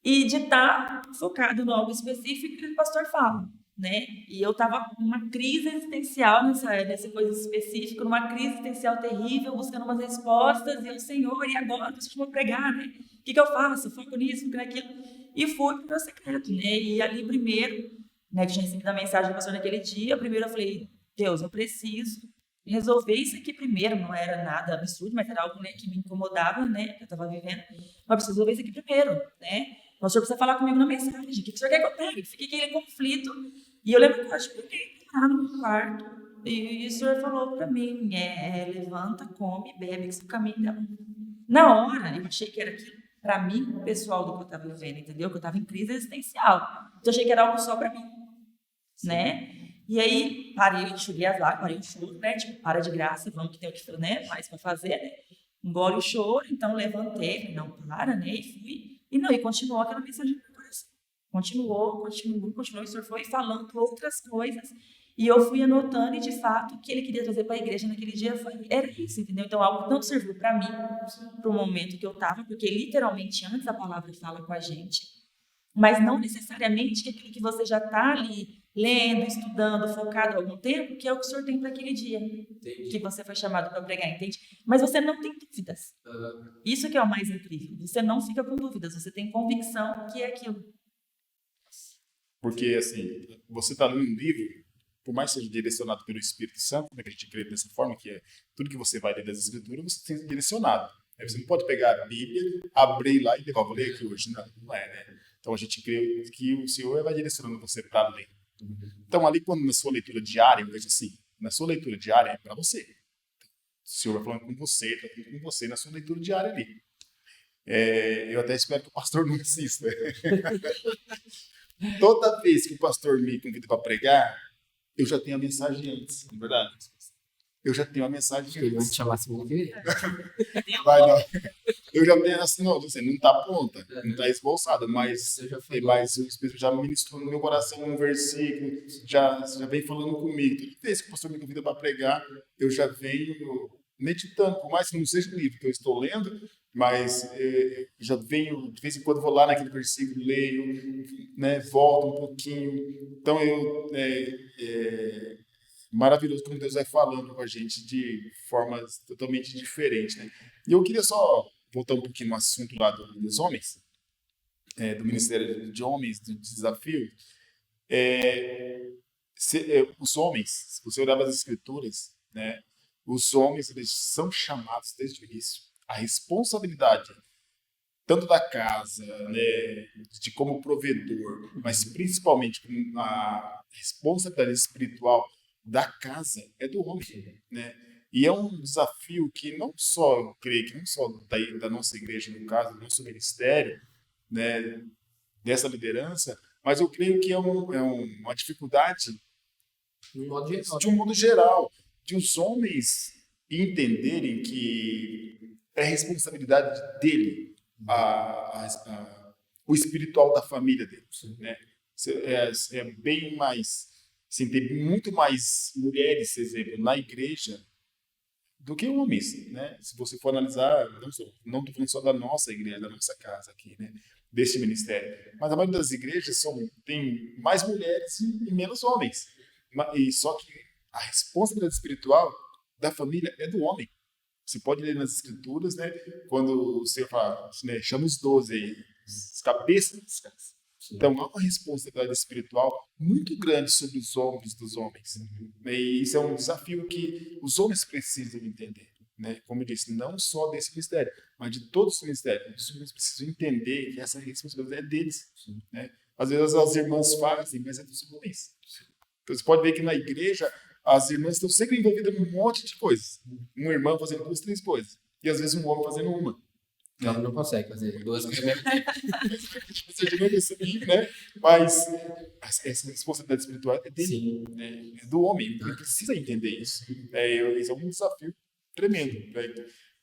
E de estar focado em algo específico que o pastor fala, né? E eu estava numa crise existencial nessa coisa específica, numa crise existencial terrível, buscando umas respostas, e eu, Senhor, e agora? Você chamou pregar, né? O que eu faço? Eu foco nisso, foco naquilo. E fui para o meu secreto, né? E ali primeiro, né, que tinha recebido a mensagem do pastor naquele dia, primeiro eu falei, Deus, eu preciso resolver isso aqui primeiro, não era nada absurdo, mas era algo, né, que me incomodava, né, que eu estava vivendo, mas preciso resolver isso aqui primeiro, né? O senhor precisa falar comigo na mensagem, o que o senhor quer que eu pegue? Fiquei aquele conflito, e eu lembro que eu acho que eu fiquei no meu quarto, e o senhor falou para mim, levanta, come, bebe, que seu caminho dá. Na hora, eu achei que era aquilo para mim, pessoal, do que eu estava vivendo, entendeu? Que eu estava em crise existencial, então eu achei que era algo só para mim, né? E aí, parei, enxuguei as lágrimas, parei o choro, né? Tipo, para de graça, vamos que tem o que, né, mais para fazer, né? Engole o choro, então levantei, falei, não, para, né? E fui. E continuou aquela mensagem no meu coração. Continuou, e o senhor foi falando outras coisas. E eu fui anotando e, de fato, o que ele queria trazer para a igreja naquele dia era isso, entendeu? Então, algo tanto serviu para mim, para o momento que eu estava, porque literalmente antes a palavra fala com a gente, mas não necessariamente que aquilo que você já está ali lendo, estudando, focado há algum tempo, que é o que o Senhor tem para aquele dia, que você foi chamado para pregar, entende? Mas você não tem dúvidas. Isso que é o mais incrível. Você não fica com dúvidas, você tem convicção que é aquilo. Porque, assim, você está lendo um livro, por mais que seja direcionado pelo Espírito Santo, né, que a gente crê dessa forma, que é tudo que você vai ler das Escrituras, você tem direcionado. Aí você não pode pegar a Bíblia, abrir lá e levar, vou ler aqui hoje. Não é, né? Então a gente crê que o Senhor vai direcionando você para ler. Então ali, quando na sua leitura diária, eu vejo assim, na sua leitura diária é para você. O Senhor vai falando com você, está falando com você na sua leitura diária ali. Eu até espero que o pastor não insista. Toda vez que o pastor me convida para pregar, eu já tenho a mensagem antes, não é verdade? Eu já tenho a mensagem Ele vai te antes. chamar segunda-feira. Vai, não. Eu já tenho assim, não está pronta, não está esboçada, mas o Espírito já ministrou no meu coração um versículo, já vem falando comigo. Toda vez que o pastor me convida para pregar, eu já venho meditando, por mais que não seja o livro que eu estou lendo, mas já venho, de vez em quando vou lá naquele versículo, leio, né, volto um pouquinho. Então maravilhoso como Deus vai falando com a gente de formas totalmente diferentes, né? E eu queria só voltar um pouquinho no assunto lá dos homens, do Ministério de Homens, do desafio. Os homens, se você olhar as Escrituras, né, os homens eles são chamados desde o início. A responsabilidade, tanto da casa, né, de como provedor, mas principalmente a responsabilidade espiritual da casa é do homem, né? E é um desafio que não só, eu creio que não só da nossa igreja, no caso, do nosso ministério, né, dessa liderança, mas eu creio que é uma dificuldade No modo geral. de um modo geral, de os homens entenderem que é responsabilidade dele o espiritual da família deles, né? É bem mais, assim, tem muito mais mulheres, exemplo, na igreja do que homens, né? Se você for analisar, não estou falando só da nossa igreja, da nossa casa aqui, né? Deste ministério, mas a maioria das igrejas tem mais mulheres e menos homens. E só que a responsabilidade espiritual da família é do homem. Você pode ler nas Escrituras, né? Quando o Senhor fala, né, chama os 12 aí, os cabeças das casas. Então, há uma responsabilidade espiritual muito grande sobre os ombros dos homens. E isso é um desafio que os homens precisam entender, né? Como eu disse, não só desse ministério, mas de todos os ministérios. Os homens precisam entender que essa responsabilidade é deles, né? Às vezes as irmãs fazem, mas é dos homens. Então, você pode ver que na igreja as irmãs estão sempre envolvidas num monte de coisas. Uma irmã fazendo 2, 3 coisas. E às vezes um homem fazendo uma. Não, não consegue fazer 2 coisas ao mesmo tempo. Né? Mas essa responsabilidade espiritual é dele, Sim. né? É do homem. Ele precisa entender isso. Esse é um desafio tremendo, né?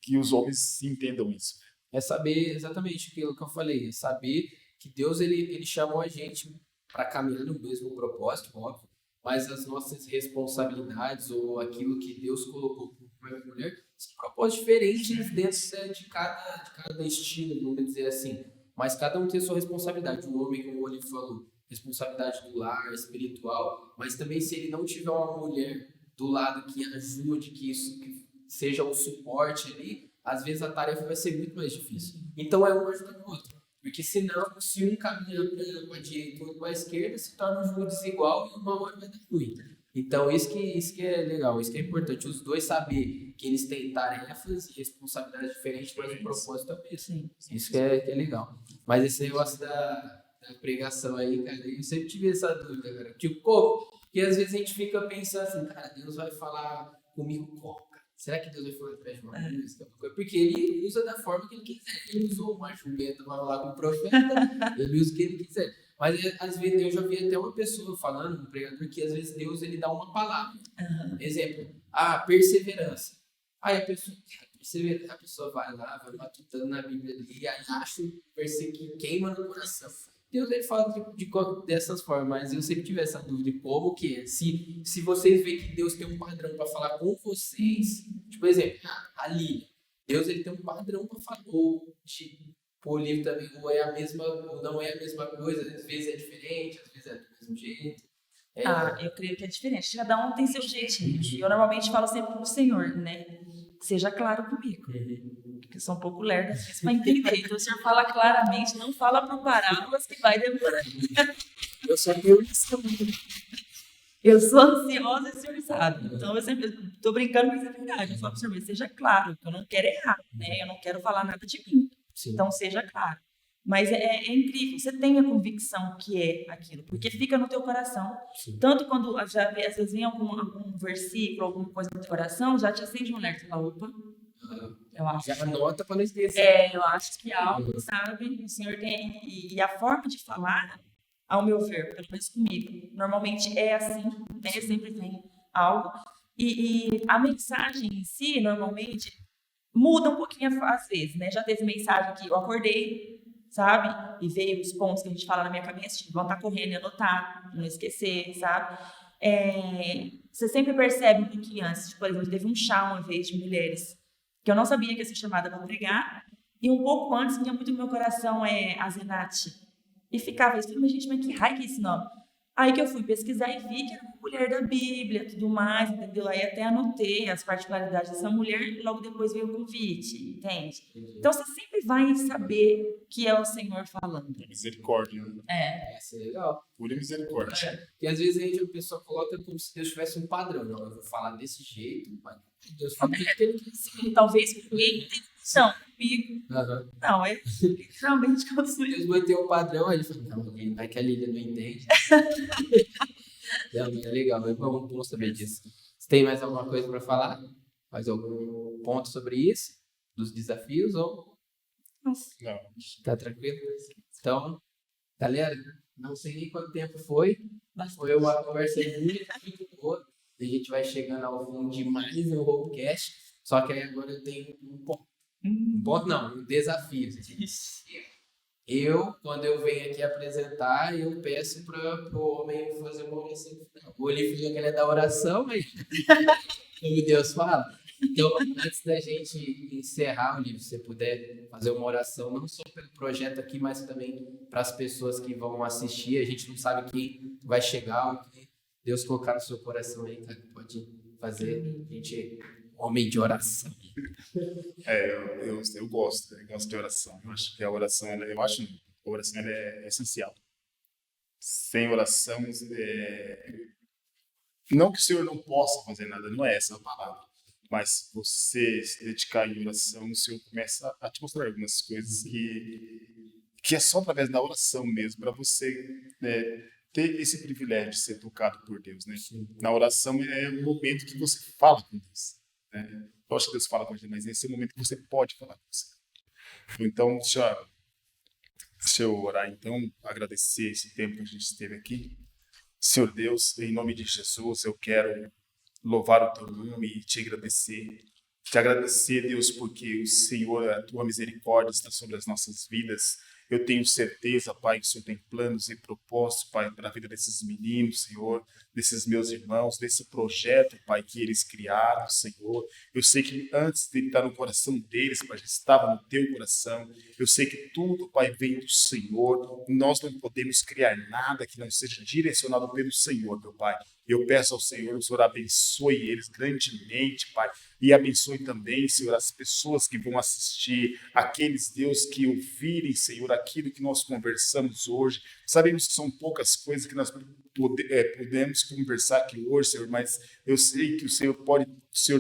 Que os homens entendam isso. É saber exatamente aquilo que eu falei. É saber que Deus ele chamou a gente para caminhar no mesmo propósito, óbvio, mas as nossas responsabilidades ou aquilo que Deus colocou para a mulher são propósitos diferentes dentro de cada estilo, vamos dizer assim. Mas cada um tem a sua responsabilidade. O homem, como o Olivo falou, responsabilidade do lar, espiritual, mas também se ele não tiver uma mulher do lado que ajude, que seja um suporte ali, às vezes a tarefa vai ser muito mais difícil. Então é um ajudando o outro. Porque senão, se um caminha para a direita e outro para a esquerda, se torna um jogo desigual e uma hora vai dar ruim. Então, isso que é legal, isso que é importante. Os dois saber que eles têm tarefas e responsabilidades diferentes, mas o propósito é o mesmo. Isso que é legal. Mas esse negócio da pregação aí, cara, eu sempre tive essa dúvida, cara. Tipo, como? Porque às vezes a gente fica pensando assim, cara, Deus vai falar comigo como? Será que Deus vai falar através de uma música? Porque ele usa da forma que ele quiser. Ele usou uma jumenta para falar com o profeta, ele usa o que ele quiser. Mas às vezes eu já vi até uma pessoa falando, um pregador, que às vezes Deus ele dá uma palavra. Exemplo, perseverança. Aí a pessoa vai lá, vai matutando na Bíblia ali, aí acha um versículo que queima no coração. Deus ele fala dessas formas, mas eu sempre tive essa dúvida de como que é. Se vocês veem que Deus tem um padrão para falar com vocês, tipo, exemplo, ali, Deus ele tem um padrão para falar, ou tipo, o livro também ou é a mesma, ou não é a mesma coisa, às vezes é diferente, às vezes é do mesmo jeito. Eu creio que é diferente. Cada um tem seu jeitinho. Eu normalmente falo sempre pro Senhor, né? Seja claro comigo. Porque eu sou um pouco lerda, às vezes, para entender. Então, o Senhor fala claramente, não fala por parábolas que vai demorar. Eu só tenho isso. Eu sou ansiosa e o Senhor sabe. Então, eu sempre estou brincando, mas é verdade. Eu falo pro Senhor, mas seja claro, que eu não quero errar, né? Eu não quero falar nada de mim. Sim. Então, seja claro. Mas é incrível, você tem a convicção que é aquilo, porque fica no teu coração. Sim. Tanto quando às vezes vem algum versículo, alguma coisa no teu coração, já te acende um alerta. Fala, opa, eu acho. Já anota para não esquecer. Eu acho que algo, sabe? O Senhor tem. E a forma de falar, ao meu ver, pelo menos comigo, normalmente é assim, né? Sempre tem algo. E a mensagem em si, normalmente, muda um pouquinho às vezes, né? Já teve mensagem que eu acordei, sabe? E veio os pontos que a gente fala na minha cabeça, tipo, voltar correndo e anotar, não esquecer, sabe? Você sempre percebe um pouquinho antes. Tipo, por exemplo, teve um chá uma vez de mulheres, que eu não sabia que ia ser chamada para pregar, e um pouco antes vinha muito no meu coração a Zenate. E ficava isso, mas gente, mas que raio que é esse nome? Aí que eu fui pesquisar e vi que era uma mulher da Bíblia, tudo mais, entendeu? Aí até anotei as particularidades dessa mulher e logo depois veio o convite, entende? Então você sempre vai saber que é o Senhor falando. Misericórdia. Né? Isso é legal. Pura misericórdia. Porque às vezes a pessoa coloca como se Deus tivesse um padrão. Não, eu vou falar desse jeito, mas Deus fala do que ele quer. Sim, talvez ninguém não tenha noção comigo. Uhum. Não, é literalmente como se Deus mantém um padrão, aí ele fala, não, vai que a Lília não entende. Não, é legal, é bom saber disso. Você tem mais alguma coisa para falar? Mais algum ponto sobre isso? Dos desafios ou... Não. Tá tranquilo? Então, galera, não sei nem quanto tempo foi. Foi uma conversa muito boa. A gente vai chegando ao fim de mais um Hopecast. Só que aí agora eu tenho um desafio. Quando eu venho aqui apresentar, eu peço para o homem fazer uma oração final. O Olívio falou que ele é da oração, mas como Deus fala. Então, antes da gente encerrar, Olívio, se você puder fazer uma oração, não só pelo projeto aqui, mas também para as pessoas que vão assistir. A gente não sabe quem vai chegar, o que Deus colocar no seu coração aí, cara, pode fazer. A gente homem de oração. Eu gosto de oração. Eu acho que a oração, a oração é essencial. Sem oração, não que o Senhor não possa fazer nada, não é essa a palavra. Mas você se dedicar em oração, o Senhor começa a te mostrar algumas coisas que é só através da oração mesmo, para você ter esse privilégio de ser tocado por Deus. Né? Na oração é o momento que você fala com Deus. Né? Lógico que Deus fala com a gente, mas esse é o momento que você pode falar com você. Então, deixa eu orar, então, agradecer esse tempo que a gente esteve aqui. Senhor Deus, em nome de Jesus, eu quero louvar o teu nome e te agradecer. Te agradecer, Deus, porque o Senhor, a tua misericórdia está sobre as nossas vidas. Eu tenho certeza, Pai, que o Senhor tem planos e propósitos, Pai, para a vida desses meninos, Senhor, desses meus irmãos, desse projeto, Pai, que eles criaram, Senhor. Eu sei que antes de estar no coração deles, Pai, já estava no teu coração. Eu sei que tudo, Pai, vem do Senhor. Nós não podemos criar nada que não seja direcionado pelo Senhor, meu Pai. Eu peço ao Senhor, o Senhor abençoe eles grandemente, Pai, e abençoe também, Senhor, as pessoas que vão assistir, aqueles, Deus, que ouvirem, Senhor, aquilo que nós conversamos hoje. Sabemos que são poucas coisas que nós podemos conversar aqui hoje, Senhor, mas eu sei que o Senhor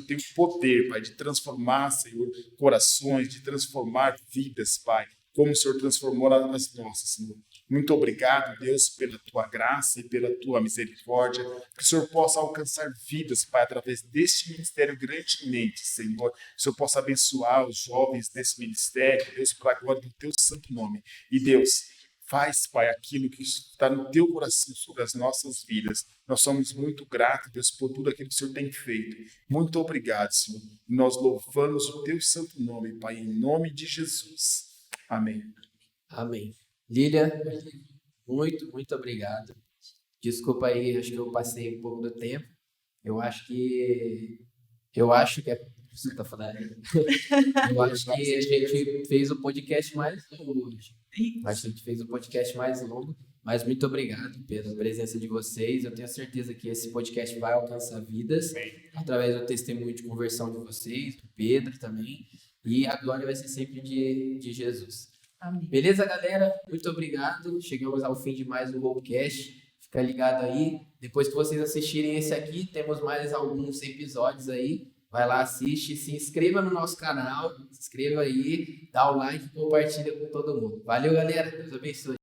tem o poder, Pai, de transformar, Senhor, corações, de transformar vidas, Pai, como o Senhor transformou as nossas, Senhor. Muito obrigado, Deus, pela tua graça e pela tua misericórdia. Que o Senhor possa alcançar vidas, Pai, através deste ministério grandemente, Senhor. Que o Senhor possa abençoar os jovens desse ministério, Deus, para a glória do teu santo nome. E Deus, faz, Pai, aquilo que está no teu coração sobre as nossas vidas. Nós somos muito gratos, Deus, por tudo aquilo que o Senhor tem feito. Muito obrigado, Senhor. Nós louvamos o teu santo nome, Pai, em nome de Jesus. Amém. Amém. Lília, muito obrigado. Desculpa aí, acho que eu passei um pouco do tempo. Eu acho que é. Você tá falando? Eu acho que a gente fez o podcast mais longo hoje. Acho que a gente fez o podcast mais longo. Mas muito obrigado pela presença de vocês. Eu tenho certeza que esse podcast vai alcançar vidas através do testemunho de conversão de vocês, do Pedro também. E a glória vai ser sempre de Jesus. Amém. Beleza, galera? Muito obrigado. Chegamos ao fim de mais um Rollcast. Fica ligado aí. Depois que vocês assistirem esse aqui, temos mais alguns episódios aí. Vai lá, assiste, se inscreva no nosso canal, se inscreva aí, dá o like e compartilha com todo mundo. Valeu, galera. Deus abençoe.